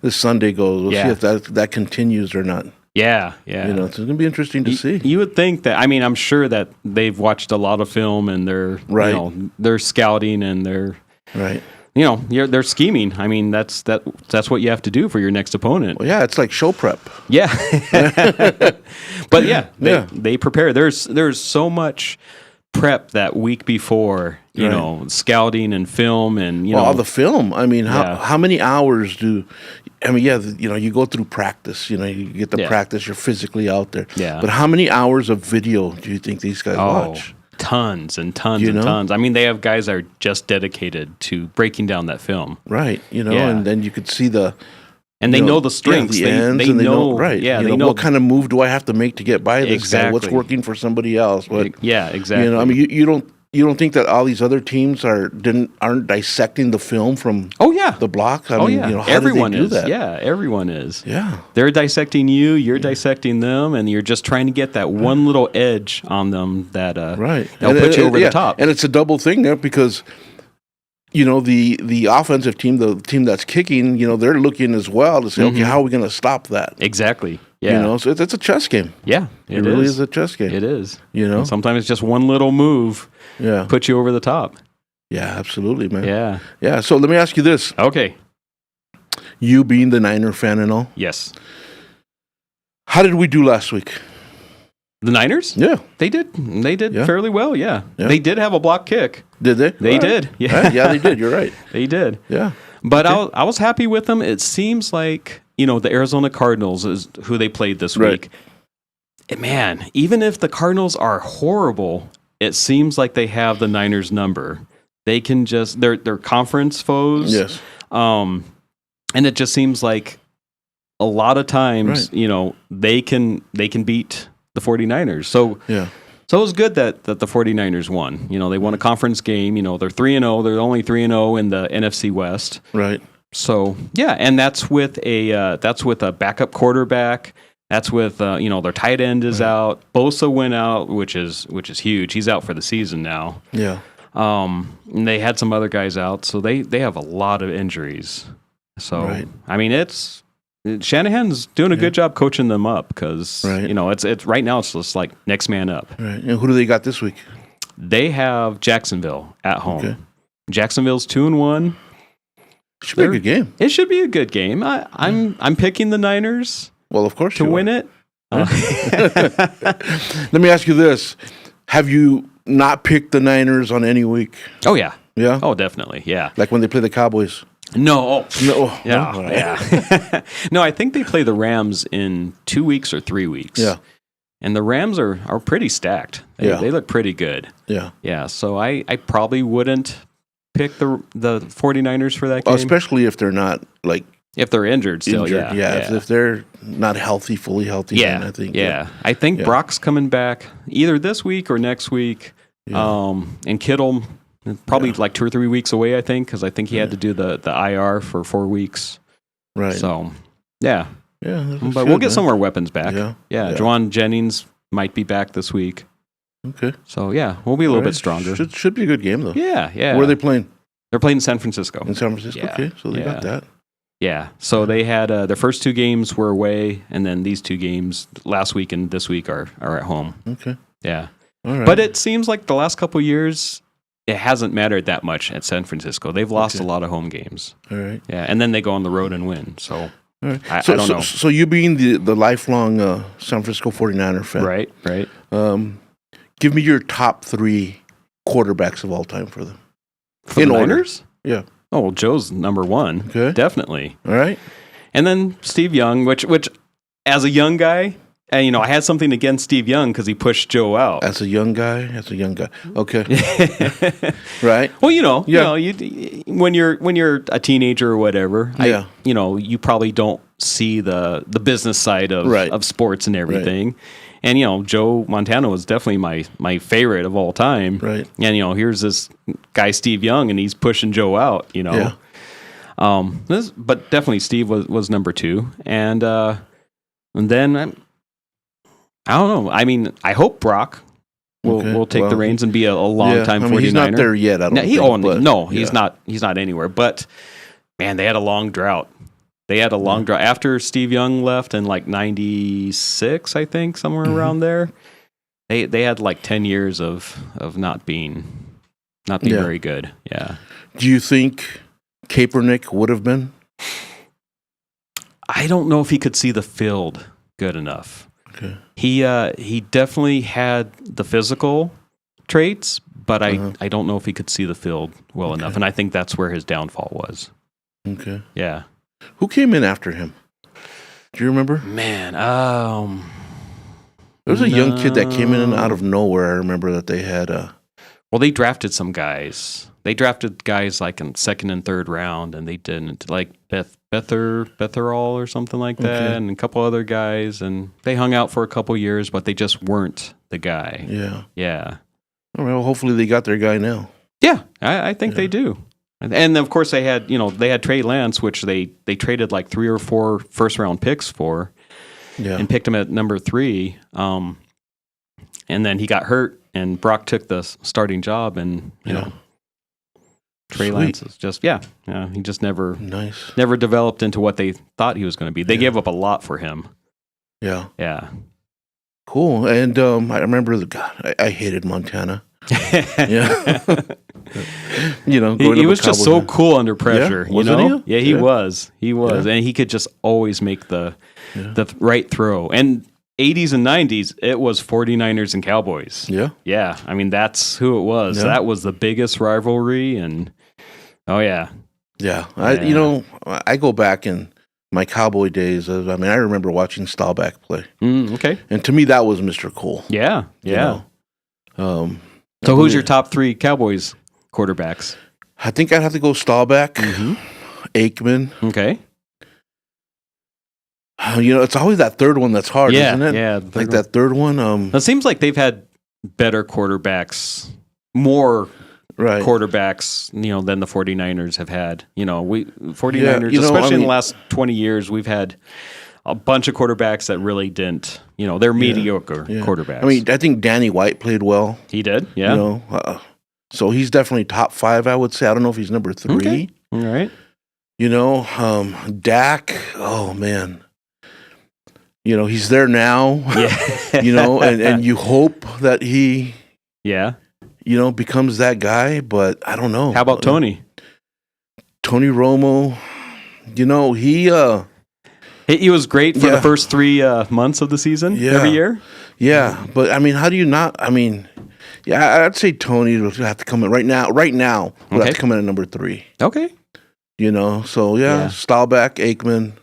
Speaker 2: Sunday goes. We'll see if that continues or not.
Speaker 1: Yeah, yeah.
Speaker 2: You know, it's going to be interesting to see.
Speaker 1: You would think that. I mean, I'm sure that they've watched a lot of film and they're they're scouting and they're they're scheming. I mean, that's what you have to do for your next opponent.
Speaker 2: Well, yeah, it's like show prep.
Speaker 1: Yeah, but they prepare. There's so much prep that week before. You know, scouting and film and
Speaker 2: all the film. I mean, how many hours do? I mean, you go through practice. You know, you get the practice. You're physically out there.
Speaker 1: Yeah.
Speaker 2: But how many hours of video do you think these guys watch?
Speaker 1: Tons and tons and tons. I mean, they have guys that are just dedicated to breaking down that film.
Speaker 2: Right. You know, and then you could see the.
Speaker 1: And they know the strengths.
Speaker 2: The ends,
Speaker 1: they know.
Speaker 2: Right.
Speaker 1: Yeah.
Speaker 2: They know what kind of move do I have to make to get by this guy? What's working for somebody else?
Speaker 1: Yeah. Exactly.
Speaker 2: You know, I mean, you don't think that all these other teams aren't dissecting the film from the block? I mean, how
Speaker 1: everyone
Speaker 2: do they do
Speaker 1: is.
Speaker 2: that?
Speaker 1: Yeah, everyone is.
Speaker 2: Yeah.
Speaker 1: They're dissecting you, you're dissecting them, and you're just trying to get that one little edge on them that'll put you over the top.
Speaker 2: And it's a double thing there because the offensive team, the team that's kicking, they're looking as well to say, okay, how are we going to stop that?
Speaker 1: Exactly. Yeah.
Speaker 2: So it's a chess game.
Speaker 1: Yeah,
Speaker 2: it really is a chess game.
Speaker 1: It is.
Speaker 2: And
Speaker 1: sometimes it's just one little move.
Speaker 2: Yeah.
Speaker 1: Put you over the top.
Speaker 2: Yeah, absolutely, man.
Speaker 1: Yeah.
Speaker 2: Yeah. So let me ask you this.
Speaker 1: Okay.
Speaker 2: You being the Niner fan and all.
Speaker 1: Yes.
Speaker 2: How did we do last week?
Speaker 1: The Niners?
Speaker 2: Yeah.
Speaker 1: They did fairly well, yeah. They did have a block kick.
Speaker 2: Did they?
Speaker 1: They did. Yeah.
Speaker 2: Yeah, they did. You're right.
Speaker 1: They did.
Speaker 2: Yeah.
Speaker 1: But I was happy with them. It seems like, the Arizona Cardinals is who they played this week. And man, even if the Cardinals are horrible, it seems like they have the Niners number. They can just they're conference foes.
Speaker 2: Yes.
Speaker 1: And it just seems like a lot of times, they can beat the 49ers. So So it was good that the 49ers won. They won a conference game. They're 3-0. They're only 3-0 in the NFC West.
Speaker 2: Right.
Speaker 1: So yeah, and that's with a backup quarterback. That's with their tight end is out. Bosa went out, which is huge. He's out for the season now.
Speaker 2: Yeah.
Speaker 1: And they had some other guys out, so they have a lot of injuries. So I mean, Shanahan's doing a good job coaching them up because it's right now it's just like next man up.
Speaker 2: Right. And who do they got this week?
Speaker 1: They have Jacksonville at home.
Speaker 2: Okay.
Speaker 1: Jacksonville's 2-1.
Speaker 2: Should be a good game.
Speaker 1: It should be a good game. I'm picking the Niners.
Speaker 2: Well, of course
Speaker 1: to win it.
Speaker 2: Let me ask you this: have you not picked the Niners on any week?
Speaker 1: Oh yeah.
Speaker 2: Yeah.
Speaker 1: Oh, definitely. Yeah.
Speaker 2: Like when they play the Cowboys.
Speaker 1: No.
Speaker 2: Yeah.
Speaker 1: Yeah. No, I think they play the Rams in 2 weeks or 3 weeks.
Speaker 2: Yeah.
Speaker 1: And the Rams are pretty stacked. They look pretty good.
Speaker 2: Yeah.
Speaker 1: Yeah. So I probably wouldn't pick the 49ers for that game.
Speaker 2: Especially if they're not
Speaker 1: if they're injured still. Yeah.
Speaker 2: If they're not fully healthy.
Speaker 1: Yeah.
Speaker 2: Then I think.
Speaker 1: Yeah. I think Brock's coming back either this week or next week.
Speaker 2: Yeah.
Speaker 1: And Kittle probably like 2 or 3 weeks away, I think, because I think he had to do the IR for 4 weeks.
Speaker 2: Right.
Speaker 1: So, yeah.
Speaker 2: Yeah.
Speaker 1: But we'll get some of our weapons back.
Speaker 2: Yeah.
Speaker 1: Yeah. Juwan Jennings might be back this week.
Speaker 2: Okay.
Speaker 1: So, yeah, we'll be a little bit stronger.
Speaker 2: Should be a good game, though.
Speaker 1: Yeah. Yeah.
Speaker 2: Where are they playing?
Speaker 1: They're playing in San Francisco.
Speaker 2: In San Francisco?
Speaker 1: Yeah.
Speaker 2: Okay. So they got that.
Speaker 1: Yeah. So they had their first 2 games were away, and then these 2 games last week and this week are at home.
Speaker 2: Okay.
Speaker 1: Yeah.
Speaker 2: All right.
Speaker 1: But it seems like the last couple of years, it hasn't mattered that much at San Francisco. They've lost a lot of home games.
Speaker 2: All right.
Speaker 1: Yeah, and then they go on the road and win. So
Speaker 2: All right.
Speaker 1: I
Speaker 2: So,
Speaker 1: don't know.
Speaker 2: So you being the lifelong San Francisco 49er fan,
Speaker 1: Right.
Speaker 2: give me your top 3 quarterbacks of all time for them.
Speaker 1: For the Niners?
Speaker 2: Yeah.
Speaker 1: Oh, well, Joe's number 1.
Speaker 2: Okay.
Speaker 1: Definitely.
Speaker 2: All right.
Speaker 1: And then Steve Young, which as a young guy, and, you know, I had something against Steve Young because he pushed Joe out.
Speaker 2: As a young guy. Okay. Right.
Speaker 1: Well, you know, when you're a teenager or whatever,
Speaker 2: Yeah.
Speaker 1: You probably don't see the business side of sports and everything.
Speaker 2: Right.
Speaker 1: And, you know, Joe Montana was definitely my favorite of all time.
Speaker 2: Right.
Speaker 1: And, you know, here's this guy, Steve Young, and he's pushing Joe out, you know.
Speaker 2: Yeah.
Speaker 1: But definitely Steve was number 2. And then, I don't know. I mean, I hope Brock will take the reins and be a long-time 49er.
Speaker 2: He's not there yet, I don't think.
Speaker 1: He's not anywhere. But, man, they had a long drought. After Steve Young left in like 96, I think, somewhere around there. They had like 10 years of not being very good. Yeah.
Speaker 2: Do you think Kaepernick would have been?
Speaker 1: I don't know if he could see the field good enough.
Speaker 2: Okay.
Speaker 1: He definitely had the physical traits, but I don't know if he could see the field well enough, and I think that's where his downfall was.
Speaker 2: Okay.
Speaker 1: Yeah.
Speaker 2: Who came in after him? Do you remember?
Speaker 1: Man,
Speaker 2: there was a young kid that came in out of nowhere. I remember that they had
Speaker 1: well, they drafted some guys. They drafted guys like in 2nd and 3rd round, and they didn't like Betherall or something like that, and a couple other guys, and they hung out for a couple years, but they just weren't the guy.
Speaker 2: Yeah.
Speaker 1: Yeah.
Speaker 2: All right, well, hopefully they got their guy now.
Speaker 1: Yeah, I think they do. And of course they had Trey Lance, which they traded like 3 or 4 first-round picks for, and picked him at number 3. And then he got hurt, and Brock took the starting job, and you know. Trey Lance is just he just never developed into what they thought he was going to be. They gave up a lot for him.
Speaker 2: Yeah.
Speaker 1: Yeah.
Speaker 2: Cool. And I remember I hated Montana. Yeah. You know,
Speaker 1: he was just so cool under pressure.
Speaker 2: Yeah? Wasn't
Speaker 1: he? Yeah, he was. He was, and he could just always make the right throw. And 80s and 90s, it was 49ers and Cowboys.
Speaker 2: Yeah.
Speaker 1: Yeah. I mean, that's who it was.
Speaker 2: Yeah.
Speaker 1: That was the biggest rivalry. And,
Speaker 2: Yeah. I go back in my Cowboy days. I remember watching Staubach play.
Speaker 1: Okay.
Speaker 2: And to me, that was Mr. Cool.
Speaker 1: Yeah. Yeah.
Speaker 2: So
Speaker 1: who's your top 3 Cowboys quarterbacks?
Speaker 2: I think I'd have to go Staubach, Aikman.
Speaker 1: Okay.
Speaker 2: It's always that third one that's hard, isn't it?
Speaker 1: Yeah.
Speaker 2: Like that third one.
Speaker 1: It seems like they've had better quarterbacks, more quarterbacks, than the 49ers have had. 49ers, especially in the last 20 years, we've had a bunch of quarterbacks that really didn't, they're mediocre quarterbacks.
Speaker 2: I mean, I think Danny White played well.
Speaker 1: He did, yeah.
Speaker 2: So he's definitely top 5, I would say. I don't know if he's number 3.
Speaker 1: Okay. All right.
Speaker 2: Dak, oh man. He's there now.
Speaker 1: Yeah.
Speaker 2: and you hope that he becomes that guy, but I don't know.
Speaker 1: How about Tony?
Speaker 2: Tony Romo,
Speaker 1: he was great for the first 3 months of the season every year.
Speaker 2: Yeah, but I mean, how do you not? I mean, I'd say Tony would have to come in right now. Right now, would have to come in at number 3.
Speaker 1: Okay.
Speaker 2: So Staubach, Aikman,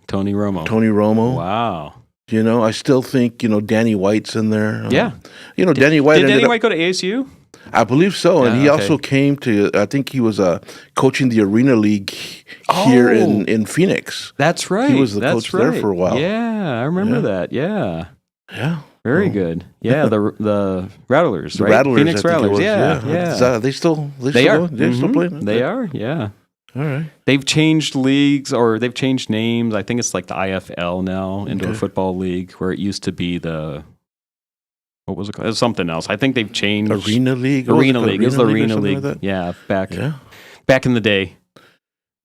Speaker 1: Tony Romo. Wow.
Speaker 2: I still think Danny White's in there. Danny White.
Speaker 1: Did Danny White go to ASU?
Speaker 2: I believe so, and he also came to. I think he was coaching the Arena League here in Phoenix.
Speaker 1: That's right.
Speaker 2: He was the coach there for a while.
Speaker 1: Yeah, I remember that. Yeah.
Speaker 2: Yeah.
Speaker 1: Very good. Yeah, the Rattlers, right?
Speaker 2: Rattlers,
Speaker 1: Phoenix Rattlers. Yeah.
Speaker 2: They still
Speaker 1: they are.
Speaker 2: They still playing.
Speaker 1: They are. Yeah.
Speaker 2: All right.
Speaker 1: They've changed leagues, or they've changed names. I think it's like the IFL now, Indoor Football League, where it used to be the. What was it called? It was something else. I think they've changed.
Speaker 2: Arena League?
Speaker 1: Arena League. It was the Arena League.
Speaker 2: Like
Speaker 1: back in the day.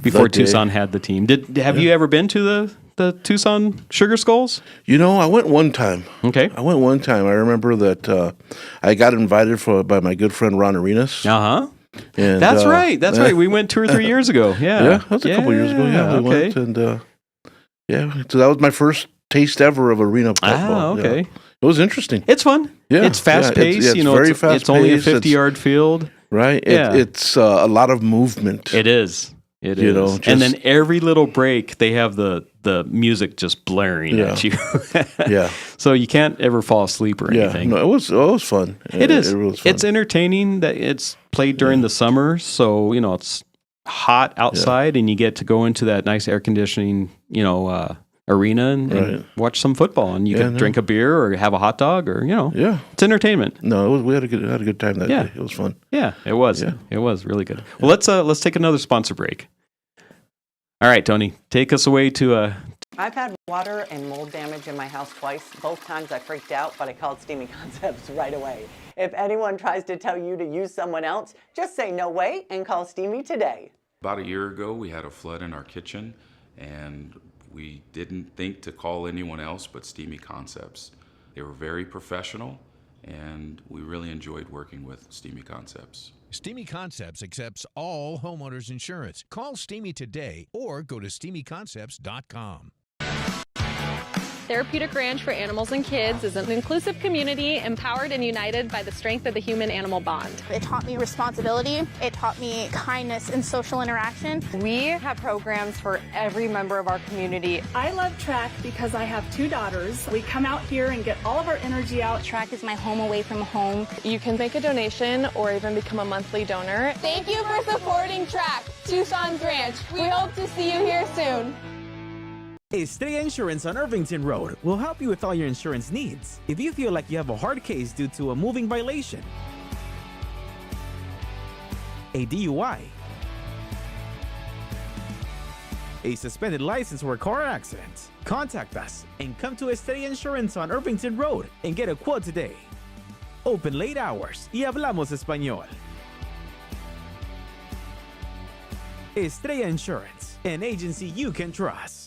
Speaker 1: Before Tucson had the team. Have you ever been to the Tucson Sugar Skulls?
Speaker 2: I went one time.
Speaker 1: Okay.
Speaker 2: I went one time. I remember that I got invited by my good friend Ron Arenas.
Speaker 1: Uh-huh.
Speaker 2: And,
Speaker 1: That's right. We went 2 or 3 years ago. Yeah.
Speaker 2: Yeah, that was a couple years ago. Yeah, we went and Yeah, so that was my first taste ever of arena football.
Speaker 1: okay.
Speaker 2: Yeah. It was interesting.
Speaker 1: It's fun.
Speaker 2: Yeah,
Speaker 1: It's fast paced.
Speaker 2: it's very
Speaker 1: It's only a
Speaker 2: fast-paced.
Speaker 1: 50-yard field.
Speaker 2: Right?
Speaker 1: Yeah.
Speaker 2: It's a lot of movement.
Speaker 1: It is. It
Speaker 2: You
Speaker 1: is.
Speaker 2: know,
Speaker 1: And then
Speaker 2: just-
Speaker 1: every little break, they have the music just blaring
Speaker 2: Yeah.
Speaker 1: at you.
Speaker 2: Yeah.
Speaker 1: So you can't ever fall asleep or
Speaker 2: Yeah,
Speaker 1: anything.
Speaker 2: no, it was fun.
Speaker 1: It is.
Speaker 2: It was fun.
Speaker 1: It's entertaining that it's played during the summer, so it's hot outside, and you get to go into that nice air conditioning, arena and
Speaker 2: Right.
Speaker 1: watch some football, and you
Speaker 2: Yeah,
Speaker 1: can
Speaker 2: no.
Speaker 1: drink a beer or have a hot dog, or
Speaker 2: Yeah.
Speaker 1: it's entertainment.
Speaker 2: No, we had a good time that
Speaker 1: Yeah.
Speaker 2: day. It was fun.
Speaker 1: Yeah, it was.
Speaker 2: Yeah.
Speaker 1: It was really good. Well, let's take another sponsor break. All right, Tony, take us away to
Speaker 11: I've had water and mold damage in my house twice. Both times I freaked out, but I called Steamy Concepts right away. If anyone tries to tell you to use someone else, just say no way and call Steamy today.
Speaker 12: About a year ago, we had a flood in our kitchen, and we didn't think to call anyone else but Steamy Concepts. They were very professional, and we really enjoyed working with Steamy Concepts.
Speaker 13: Steamy Concepts accepts all homeowners insurance. Call Steamy today or go to steamyconcepts.com.
Speaker 7: Therapeutic Ranch for Animals and Kids is an inclusive community empowered and united by the strength of the human-animal bond.
Speaker 8: It taught me responsibility. It taught me kindness and social interaction.
Speaker 10: We have programs for every member of our community.
Speaker 9: I love track because I have 2 daughters. We come out here and get all of our energy out.
Speaker 8: Track is my home away from home.
Speaker 7: You can make a donation or even become a monthly donor.
Speaker 10: Thank you for supporting Track, Tucson's Ranch. We hope to see you here soon.
Speaker 5: Estrella Insurance on Irvington Road will help you with all your insurance needs. If you feel like you have a hard case due to a moving violation, a DUI, a suspended license or a car accident, contact us and come to Estrella Insurance on Irvington Road and get a quote today. Open late hours y hablamos español. Estrella Insurance, an agency you can trust.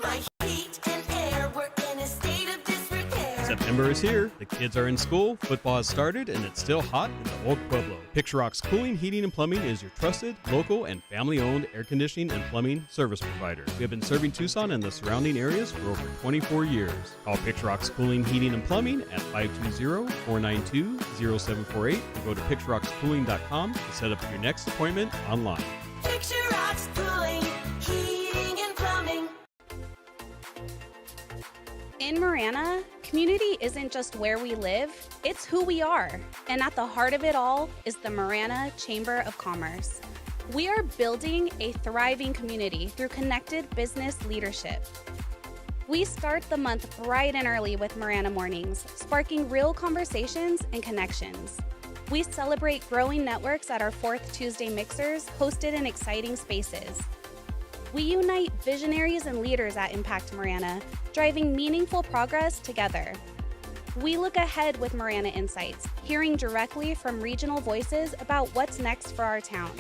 Speaker 6: My heat and air were in a state of disrepair.
Speaker 4: September is here, the kids are in school, football has started, and it's still hot in the old Pueblo. Picture Rock's Cooling, Heating, and Plumbing is your trusted, local, and family-owned air conditioning and plumbing service provider. We have been serving Tucson and the surrounding areas for over 24 years. Call Picture Rock's Cooling, Heating, and Plumbing at 520-492-0748 or go to picturerockscooling.com to set up your next appointment online.
Speaker 6: Picture Rocks Cooling, Heating, and Plumbing.
Speaker 3: In Marana, community isn't just where we live, it's who we are. And at the heart of it all is the Marana Chamber of Commerce. We are building a thriving community through connected business leadership. We start the month bright and early with Marana Mornings, sparking real conversations and connections. We celebrate growing networks at our 4th Tuesday mixers, hosted in exciting spaces. We unite visionaries and leaders at Impact Marana, driving meaningful progress together. We look ahead with Marana Insights, hearing directly from regional voices about what's next for our town.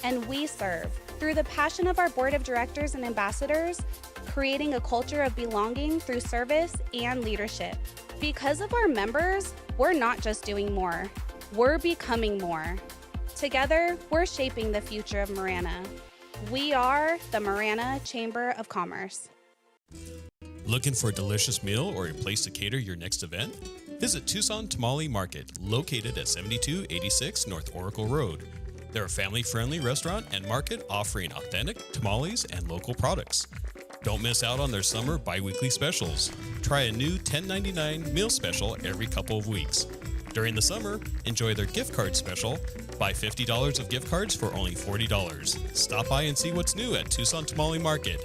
Speaker 3: And we serve, through the passion of our board of directors and ambassadors, creating a culture of belonging through service and leadership. Because of our members, we're not just doing more, we're becoming more. Together, we're shaping the future of Marana. We are the Marana Chamber of Commerce.
Speaker 4: Looking for a delicious meal or a place to cater your next event? Visit Tucson Tamale Market, located at 7286 North Oracle Road. They're a family-friendly restaurant and market offering authentic tamales and local products. Don't miss out on their summer bi-weekly specials. Try a new $10.99 meal special every couple of weeks. During the summer, enjoy their gift card special. Buy $50 of gift cards for only $40. Stop by and see what's new at Tucson Tamale Market.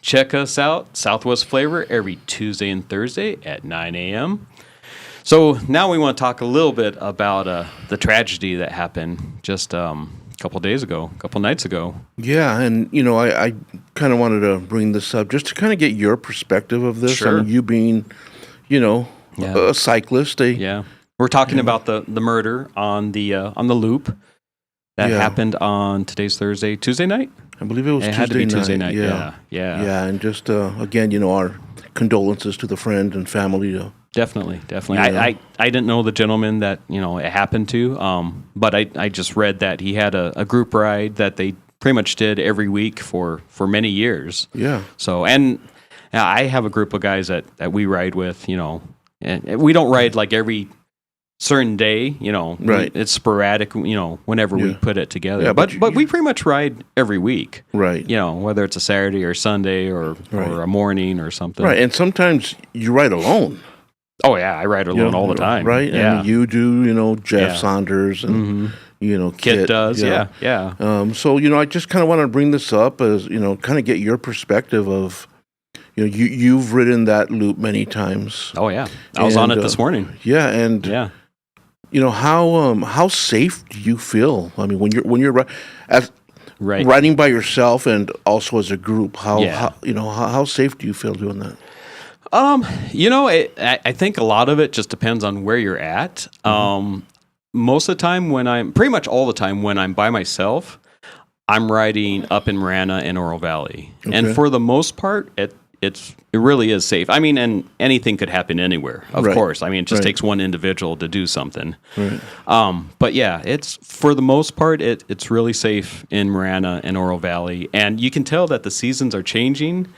Speaker 1: check us out, Southwest Flavor, every Tuesday and Thursday at 9 a.m. So now we want to talk a little bit about the tragedy that happened just a couple nights ago.
Speaker 2: Yeah, and I kind of wanted to bring this up just to kind of get your perspective of this.
Speaker 1: Sure.
Speaker 2: I mean, you being, a cyclist.
Speaker 1: We're talking about the murder on the loop that happened on Tuesday night.
Speaker 2: I believe it was
Speaker 1: had to be Tuesday night.
Speaker 2: Yeah,
Speaker 1: yeah.
Speaker 2: And just again, our condolences to the friend and family.
Speaker 1: Definitely.
Speaker 2: Yeah.
Speaker 1: I didn't know the gentleman that it happened to, but I just read that he had a group ride that they pretty much did every week for many years.
Speaker 2: Yeah.
Speaker 1: So, and I have a group of guys that we ride with, and we don't ride like every certain day,
Speaker 2: Right.
Speaker 1: It's sporadic, whenever we put it together.
Speaker 2: Yeah,
Speaker 1: but we pretty much ride every week.
Speaker 2: Right.
Speaker 1: Whether it's a Saturday or Sunday or a morning or something.
Speaker 2: Right. And sometimes you ride alone.
Speaker 1: Oh yeah, I ride alone all the time.
Speaker 2: Right.
Speaker 1: Yeah.
Speaker 2: And you do, Jeff Saunders and
Speaker 1: Kit does. Yeah.
Speaker 2: So, I just kind of want to bring this up as, kind of get your perspective of, you've ridden that loop many times.
Speaker 1: Oh yeah. I was on it this morning.
Speaker 2: Yeah. And, how safe do you feel? I mean, when you're riding by yourself and also as a group, how safe do you feel doing that?
Speaker 1: I think a lot of it just depends on where you're at. Most of the time pretty much all the time when I'm by myself, I'm riding up in Marana and Oro Valley.
Speaker 2: Okay.
Speaker 1: And for the most part, it really is safe. I mean, and anything could happen anywhere, of course. I mean, it just takes one individual to do something.
Speaker 2: Right.
Speaker 1: But yeah, it's for the most part, it's really safe in Marana and Oro Valley. And you can tell that the seasons are changing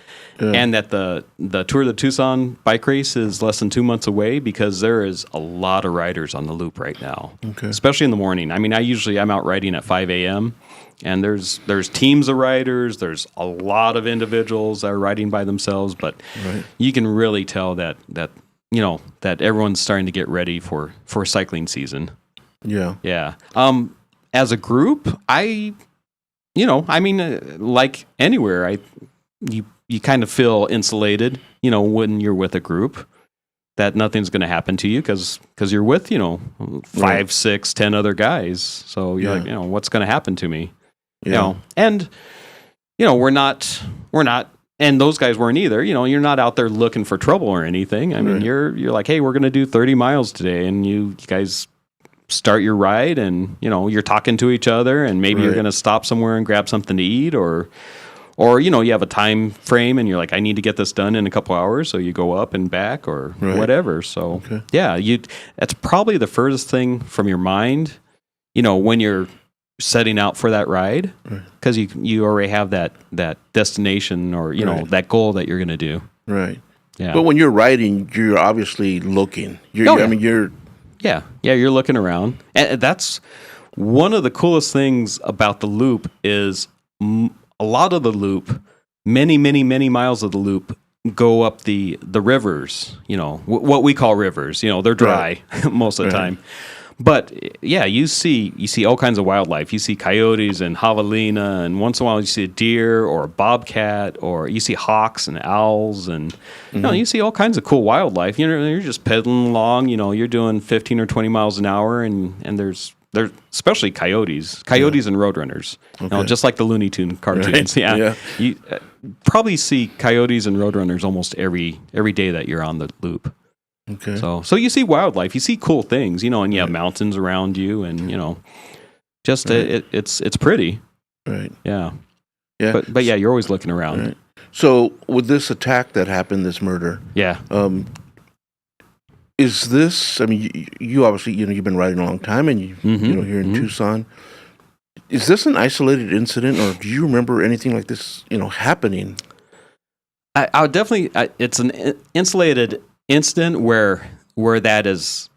Speaker 1: and that the Tour de Tucson bike race is less than 2 months away because there is a lot of riders on the loop right now, especially in the morning. I mean, I'm out riding at 5 a.m., and there's teams of riders. There's a lot of individuals that are riding by themselves, but you can really tell that everyone's starting to get ready for cycling season.
Speaker 2: Yeah.
Speaker 1: Yeah. As a group, like anywhere, you kind of feel insulated, when you're with a group, that nothing's going to happen to you because you're with, 5, 6, 10 other guys. So you're like, what's going to happen to me? And we're not, and those guys weren't either. You're not out there looking for trouble or anything. I mean, you're like, hey, we're going to do 30 miles today, and you guys start your ride, and you're talking to each other, and maybe you're going to stop somewhere and grab something to eat, or you have a time frame, and you're like, I need to get this done in a couple hours, so you go up and back or whatever. So that's probably the furthest thing from your mind, when you're setting out for that ride, because you already have that destination or that goal that you're going to do.
Speaker 2: Right.
Speaker 1: Yeah.
Speaker 2: But when you're riding, you're obviously looking. I mean, you're
Speaker 1: looking around, and that's one of the coolest things about the loop is a lot of the loop, many miles of the loop go up the rivers. What we call rivers. They're dry most of the time. But yeah, you see all kinds of wildlife. You see coyotes and javelina, and once in a while you see a deer or a bobcat, or you see hawks and owls, and you see all kinds of cool wildlife. You're just pedaling along. You're doing 15 or 20 miles an hour, and there's especially coyotes and roadrunners. Just like the Looney Tune cartoons.
Speaker 2: Right. Yeah.
Speaker 1: You probably see coyotes and roadrunners almost every day that you're on the loop.
Speaker 2: Okay.
Speaker 1: So you see wildlife, you see cool things, and you have mountains around you, and just it's pretty.
Speaker 2: Right.
Speaker 1: Yeah.
Speaker 2: Yeah.
Speaker 1: But yeah, you're always looking around.
Speaker 2: Right. So with this attack that happened, this murder.
Speaker 1: Yeah.
Speaker 2: Is this? I mean, you obviously you've been riding a long time, and here in Tucson. Is this an isolated incident, or do you remember anything like this happening?
Speaker 1: I would definitely. It's an insulated incident where that is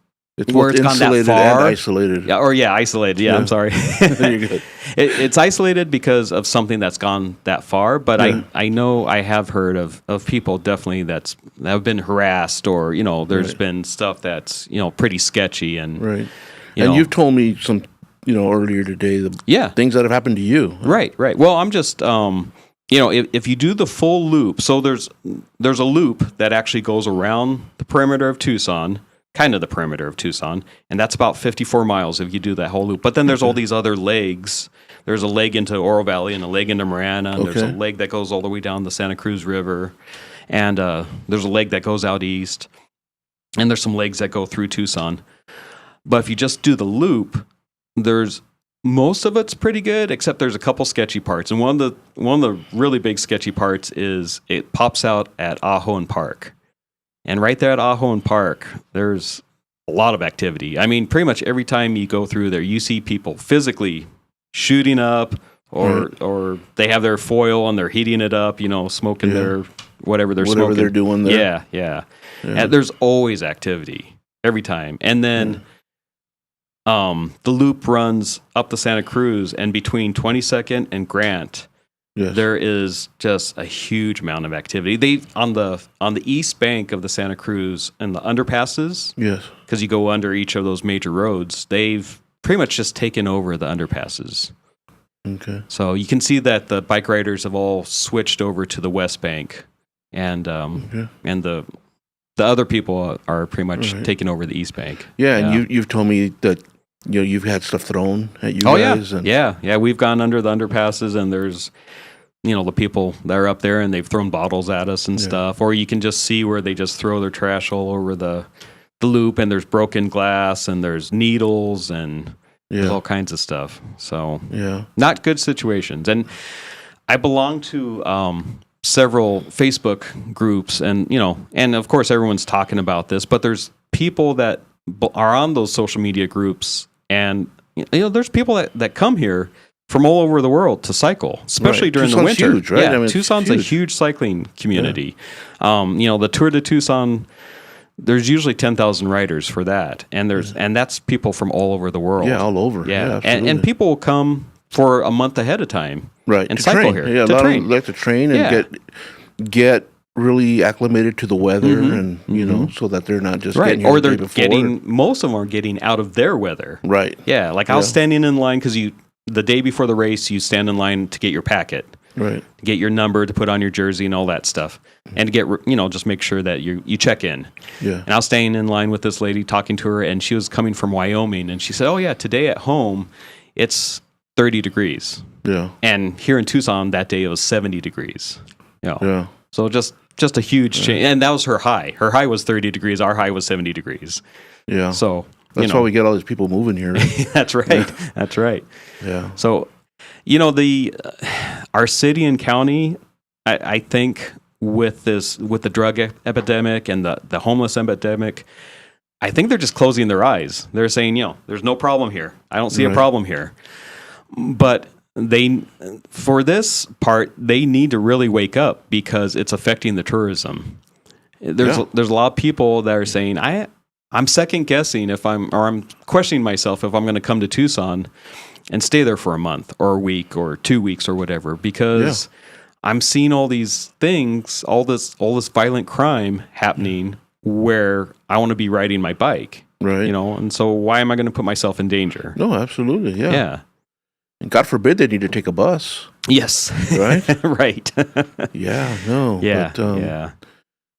Speaker 1: where it's gone that far.
Speaker 2: And isolated.
Speaker 1: Isolated. Yeah, I'm sorry.
Speaker 2: You're good.
Speaker 1: It's isolated because of something that's gone that far. But I know I have heard of people definitely that have been harassed, or there's been stuff that's pretty sketchy, and
Speaker 2: and you've told me some earlier today the things that have happened to you.
Speaker 1: Right. Well, I'm just if you do the full loop, so there's a loop that actually goes around the perimeter of Tucson, kind of the perimeter of Tucson, and that's about 54 miles if you do that whole loop. But then there's all these other legs. There's a leg into Oro Valley and a leg into Marana, and there's a leg that goes all the way down the Santa Cruz River, and there's a leg that goes out east, and there's some legs that go through Tucson. But if you just do the loop, most of it's pretty good, except there's a couple sketchy parts. And one of the really big sketchy parts is it pops out at Ajo and Park. And right there at Ajo and Park, there's a lot of activity. I mean, pretty much every time you go through there, you see people physically shooting up, or they have their foil and they're heating it up, smoking their whatever they're smoking.
Speaker 2: Whatever they're doing there.
Speaker 1: Yeah. And there's always activity every time. And then the loop runs up the Santa Cruz, and between 22nd and Grant, there is just a huge amount of activity. They on the east bank of the Santa Cruz and the underpasses.
Speaker 2: Yes.
Speaker 1: Because you go under each of those major roads, they've pretty much just taken over the underpasses.
Speaker 2: Okay.
Speaker 1: So you can see that the bike riders have all switched over to the west bank, and and the other people are pretty much taking over the east bank.
Speaker 2: Yeah, and you've told me that you've had stuff thrown at you guys.
Speaker 1: Yeah. We've gone under the underpasses, and there's the people that are up there, and they've thrown bottles at us and stuff. Or you can just see where they just throw their trash all over the loop, and there's broken glass, and there's needles, and there's all kinds of stuff. So not good situations. And I belong to several Facebook groups, and and of course everyone's talking about this, but there's people that are on those social media groups, and there's people that come here from all over the world to cycle, especially during the winter.
Speaker 2: Huge, right?
Speaker 1: Yeah, Tucson's a huge cycling community. The Tour de Tucson, there's usually 10,000 riders for that, and that's people from all over the world.
Speaker 2: Yeah, all over. Yeah,
Speaker 1: and people will come for a month ahead of time,
Speaker 2: right?
Speaker 1: And
Speaker 2: to
Speaker 1: cycle
Speaker 2: train.
Speaker 1: here.
Speaker 2: Yeah, a lot of them like to train and get really acclimated to the weather, and so that they're not just getting here
Speaker 1: or
Speaker 2: the
Speaker 1: they're
Speaker 2: day before.
Speaker 1: most of them are getting out of their weather.
Speaker 2: Right.
Speaker 1: Yeah, like I was standing in line because the day before the race, you stand in line to get your packet.
Speaker 2: Right.
Speaker 1: Get your number to put on your jersey and all that stuff. And to get, just make sure that you check in.
Speaker 2: Yeah.
Speaker 1: And I was staying in line with this lady, talking to her, and she was coming from Wyoming. And she said, oh, yeah, today at home, it's 30 degrees.
Speaker 2: Yeah.
Speaker 1: And here in Tucson, that day it was 70 degrees.
Speaker 2: Yeah.
Speaker 1: So just a huge change. And that was her high. Her high was 30 degrees. Our high was 70 degrees.
Speaker 2: Yeah.
Speaker 1: So
Speaker 2: that's why we get all these people moving here.
Speaker 1: That's right. That's right.
Speaker 2: Yeah.
Speaker 1: So, our city and county, I think with the drug epidemic and the homeless epidemic, I think they're just closing their eyes. They're saying, there's no problem here. I don't see a problem here. But for this part, they need to really wake up because it's affecting the tourism. There's a lot of people that are saying, I'm second guessing I'm questioning myself if I'm going to come to Tucson and stay there for a month or a week or 2 weeks or whatever, because I'm seeing all these things, all this violent crime happening where I want to be riding my bike.
Speaker 2: Right.
Speaker 1: And so why am I going to put myself in danger?
Speaker 2: No, absolutely. Yeah.
Speaker 1: Yeah.
Speaker 2: And God forbid they need to take a bus.
Speaker 1: Yes.
Speaker 2: Right?
Speaker 1: Right.
Speaker 2: Yeah, no.
Speaker 1: Yeah.
Speaker 2: But,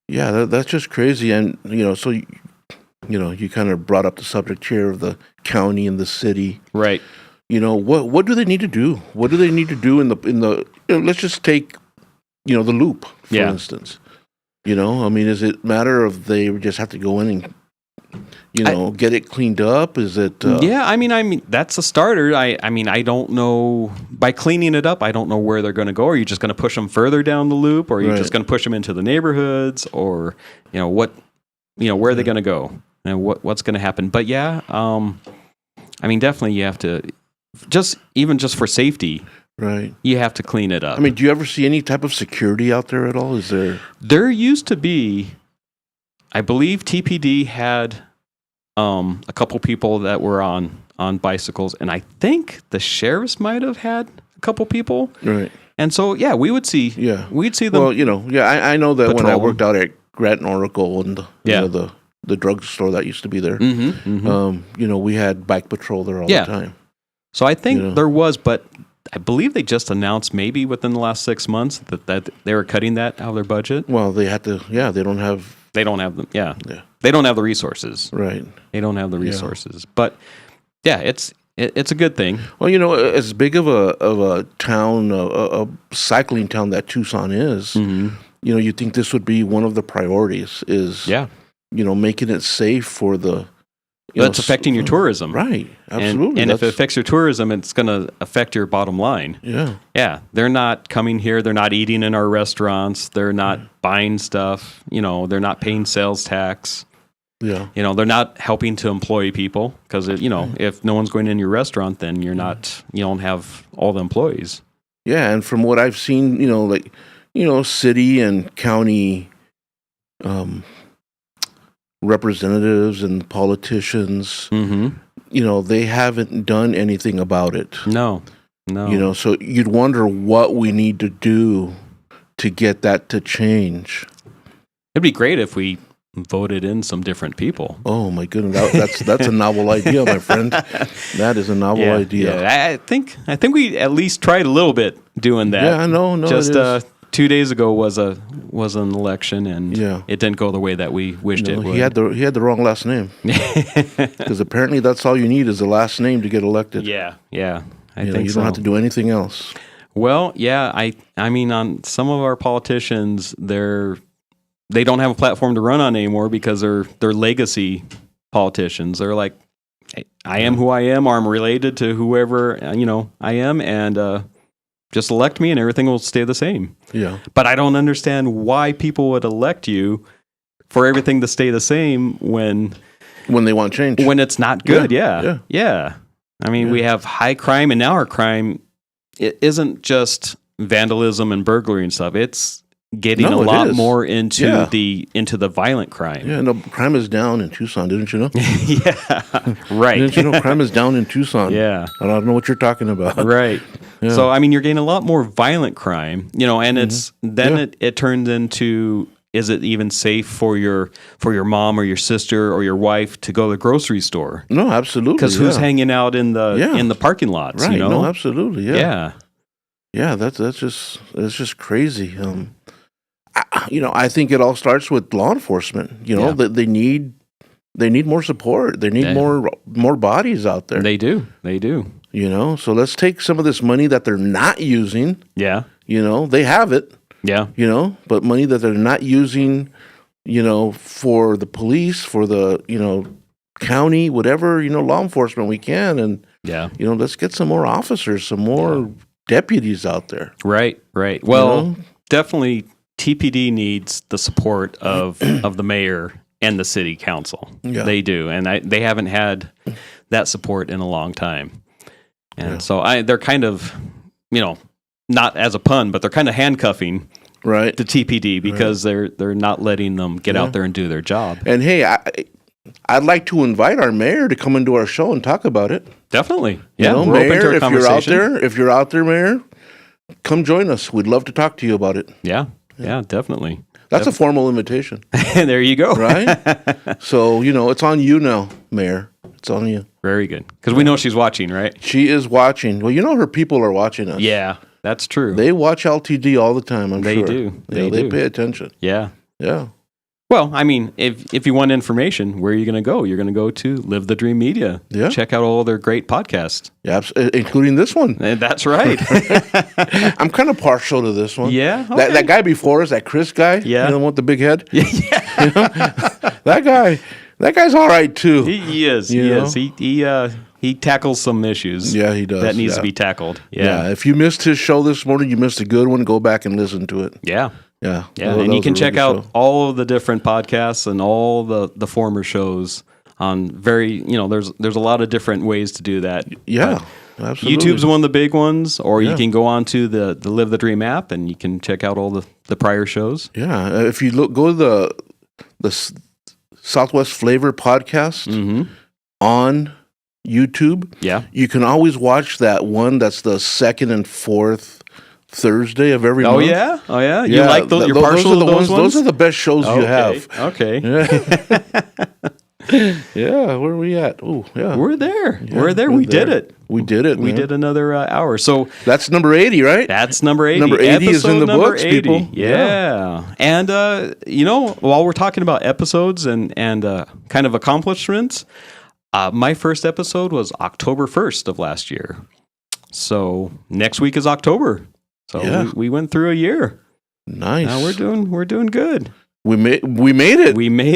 Speaker 2: yeah, that's just crazy. And, so, you kind of brought up the subject here of the county and the city.
Speaker 1: Right.
Speaker 2: What do they need to do? What do they need to do in the let's just take, the loop, for instance. Is it matter of they just have to go in and, get it cleaned up? Is it?
Speaker 1: Yeah, I mean, that's a starter. I don't know. By cleaning it up, I don't know where they're going to go. Are you just going to push them further down the loop, or are you just going to push them into the neighborhoods, or where are they going to go, and what's going to happen? But definitely you have to just for safety.
Speaker 2: Right.
Speaker 1: You have to clean it up.
Speaker 2: Do you ever see any type of security out there at all? Is there?
Speaker 1: There used to be. I believe TPD had a couple people that were on bicycles, and I think the sheriffs might have had a couple people.
Speaker 2: Right.
Speaker 1: And so, we would see. Yeah. We'd see them.
Speaker 2: Well, I know that when I worked out at Grant and Oracle and the drugstore that used to be there, we had bike patrol there all the time.
Speaker 1: So I think there was, but I believe they just announced maybe within the last 6 months that they were cutting that out of their budget.
Speaker 2: Well, they had to. Yeah, they don't have.
Speaker 1: They don't have them. Yeah. They don't have the resources.
Speaker 2: Right.
Speaker 1: They don't have the resources. But it's a good thing.
Speaker 2: Well, as big of a town, a cycling town that Tucson is, you think this would be one of the priorities is making it safe for the.
Speaker 1: That's affecting your tourism.
Speaker 2: Right. Absolutely.
Speaker 1: And if it affects your tourism, it's going to affect your bottom line.
Speaker 2: Yeah.
Speaker 1: Yeah. They're not coming here. They're not eating in our restaurants. They're not buying stuff. They're not paying sales tax.
Speaker 2: Yeah.
Speaker 1: You know, they're not helping to employ people because, you know, if no one's going in your restaurant, then you don't have all the employees.
Speaker 2: Yeah, and from what I've seen, you know, like, you know, city and county representatives and politicians,
Speaker 1: Mm-hmm.
Speaker 2: you know, they haven't done anything about it.
Speaker 1: No.
Speaker 2: You know, so you'd wonder what we need to do to get that to change.
Speaker 1: It'd be great if we voted in some different people.
Speaker 2: Oh my goodness, that's a novel idea, my friend. That is a novel idea.
Speaker 1: Yeah, I think we at least tried a little bit doing that.
Speaker 2: Yeah, I know. No,
Speaker 1: just
Speaker 2: it is.
Speaker 1: 2 days ago was an election, and
Speaker 2: Yeah.
Speaker 1: it didn't go the way that we wished it would.
Speaker 2: He had the wrong last name. Because apparently that's all you need is the last name to get elected.
Speaker 1: Yeah. I
Speaker 2: You know,
Speaker 1: think
Speaker 2: you
Speaker 1: so.
Speaker 2: don't have to do anything else.
Speaker 1: Well, yeah, I mean, on some of our politicians, they don't have a platform to run on anymore because they're legacy politicians. They're like, hey, I am who I am, or I'm related to whoever I am, and just elect me, and everything will stay the same.
Speaker 2: Yeah.
Speaker 1: But I don't understand why people would elect you for everything to stay the same when
Speaker 2: they want change,
Speaker 1: when it's not good. Yeah. I mean, we have high crime, and now our crime it isn't just vandalism and burglary and stuff. It's getting a lot more into the violent crime.
Speaker 2: Yeah, no, crime is down in Tucson, didn't you know?
Speaker 1: Yeah, right.
Speaker 2: Didn't you know crime is down in Tucson?
Speaker 1: Yeah.
Speaker 2: I don't know what you're talking about.
Speaker 1: Right.
Speaker 2: Yeah.
Speaker 1: So, I mean, you're getting a lot more violent crime, and it turns into, is it even safe for your mom or your sister or your wife to go to the grocery store?
Speaker 2: No, absolutely.
Speaker 1: Because who's hanging out in the parking lots?
Speaker 2: Right. No, absolutely. Yeah.
Speaker 1: Yeah.
Speaker 2: That's just crazy. I think it all starts with law enforcement. That they need more support. They need more bodies out there.
Speaker 1: They do.
Speaker 2: So let's take some of this money that they're not using.
Speaker 1: Yeah.
Speaker 2: They have it.
Speaker 1: Yeah.
Speaker 2: But money that they're not using, for the police, for the, county, whatever, law enforcement we can. And, let's get some more officers, some more deputies out there.
Speaker 1: Right. Well, definitely TPD needs the support of the mayor and the city council.
Speaker 2: Yeah.
Speaker 1: They do. And they haven't had that support in a long time. And so they're kind of, not as a pun, but they're kind of handcuffing the TPD because they're not letting them get out there and do their job.
Speaker 2: And hey, I'd like to invite our mayor to come into our show and talk about it.
Speaker 1: Definitely. Yeah,
Speaker 2: we're
Speaker 1: Mayor,
Speaker 2: open to a conversation. If you're out there, Mayor, come join us. We'd love to talk to you about it.
Speaker 1: Yeah, definitely.
Speaker 2: That's a formal invitation.
Speaker 1: There you go.
Speaker 2: Right? So, it's on you now, Mayor. It's on you.
Speaker 1: Very good. Because we know she's watching, right?
Speaker 2: She is watching. Well, her people are watching us.
Speaker 1: Yeah, that's true.
Speaker 2: They watch LTD all the time, I'm sure.
Speaker 1: They do.
Speaker 2: They pay attention.
Speaker 1: Yeah.
Speaker 2: Yeah.
Speaker 1: Well, I mean, if you want information, where are you going to go? You're going to go to Live the Dream Media.
Speaker 2: Yeah.
Speaker 1: Check out all their great podcasts.
Speaker 2: Yeah, including this one.
Speaker 1: That's right.
Speaker 2: I'm kind of partial to this one.
Speaker 1: Yeah. Okay.
Speaker 2: That guy before us, that Chris guy.
Speaker 1: Yeah.
Speaker 2: The one with the big head.
Speaker 1: Yeah.
Speaker 2: That guy's all right too.
Speaker 1: He is. He is. He tackles some issues.
Speaker 2: Yeah, he does.
Speaker 1: That needs to be tackled. Yeah.
Speaker 2: If you missed his show this morning, you missed a good one. Go back and listen to it.
Speaker 1: Yeah.
Speaker 2: Yeah.
Speaker 1: And you can check out all of the different podcasts and all the former shows on there's a lot of different ways to do that.
Speaker 2: Yeah. Absolutely.
Speaker 1: YouTube's one of the big ones, or you can go on to the Live the Dream app and you can check out all the prior shows.
Speaker 2: Yeah. If you go to the Southwest Flavor podcast on YouTube, you can always watch that one that's the second and fourth Thursday of every month.
Speaker 1: Oh yeah. You like those? You're partial to those ones?
Speaker 2: Those are the best shows you have.
Speaker 1: Okay.
Speaker 2: Yeah. Where are we at? Oh, yeah.
Speaker 1: We're there. We're there. We did it.
Speaker 2: We did it.
Speaker 1: We did another hour. So
Speaker 2: that's number 80, right?
Speaker 1: That's number 80.
Speaker 2: Number 80 is in the books,
Speaker 1: 80.
Speaker 2: people.
Speaker 1: Yeah. And while we're talking about episodes and kind of accomplishments, my first episode was October 1st of last year. So next week is October. So we went through a year.
Speaker 2: Nice.
Speaker 1: Now we're doing good.
Speaker 2: We made it.
Speaker 1: We made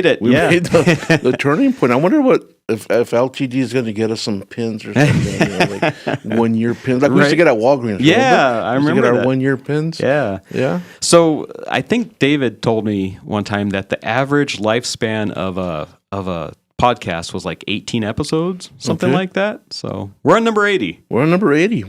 Speaker 1: it.
Speaker 2: We
Speaker 1: yeah.
Speaker 2: made the turning point. I wonder if LTD is going to get us some pins or something, like 1 year pins, like we used to get at Walgreens.
Speaker 1: Yeah, I remember
Speaker 2: get our
Speaker 1: that.
Speaker 2: 1 year pins.
Speaker 1: Yeah. So I think David told me one time that the average lifespan of a podcast was like 18 episodes, something like that. So we're on number 80.
Speaker 2: We're on number 80.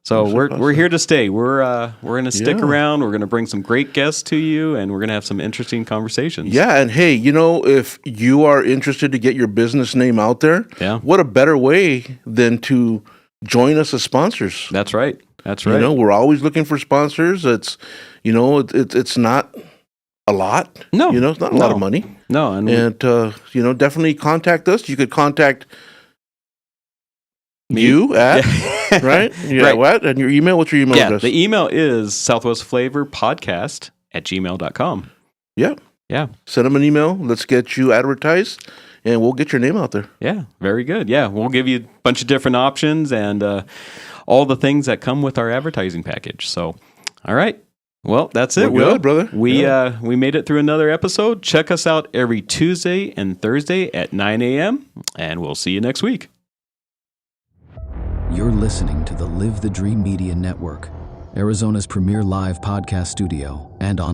Speaker 1: So we're here to stay. We're going to stick around. We're going to bring some great guests to you, and we're going to have some interesting conversations.
Speaker 2: Yeah, and hey, if you are interested to get your business name out there, what a better way than to join us as sponsors.
Speaker 1: That's right.
Speaker 2: We're always looking for sponsors. It's it's not a lot.
Speaker 1: No,
Speaker 2: it's not a lot of money.
Speaker 1: No,
Speaker 2: and definitely contact us. You could contact
Speaker 1: me.
Speaker 2: You at right? Yeah,
Speaker 1: right.
Speaker 2: What? And your email? What's your email address?
Speaker 1: The email is southwestflavorpodcast@gmail.com.
Speaker 2: Yeah. Send them an email. Let's get you advertised, and we'll get your name out there.
Speaker 1: Yeah, very good. Yeah, we'll give you a bunch of different options and all the things that come with our advertising package. So, all right. Well, that's it.
Speaker 2: We're good, brother.
Speaker 1: We made it through another episode. Check us out every Tuesday and Thursday at 9 a.m., and we'll see you next week.
Speaker 14: You're listening to the Live the Dream Media Network, Arizona's premier live podcast studio and on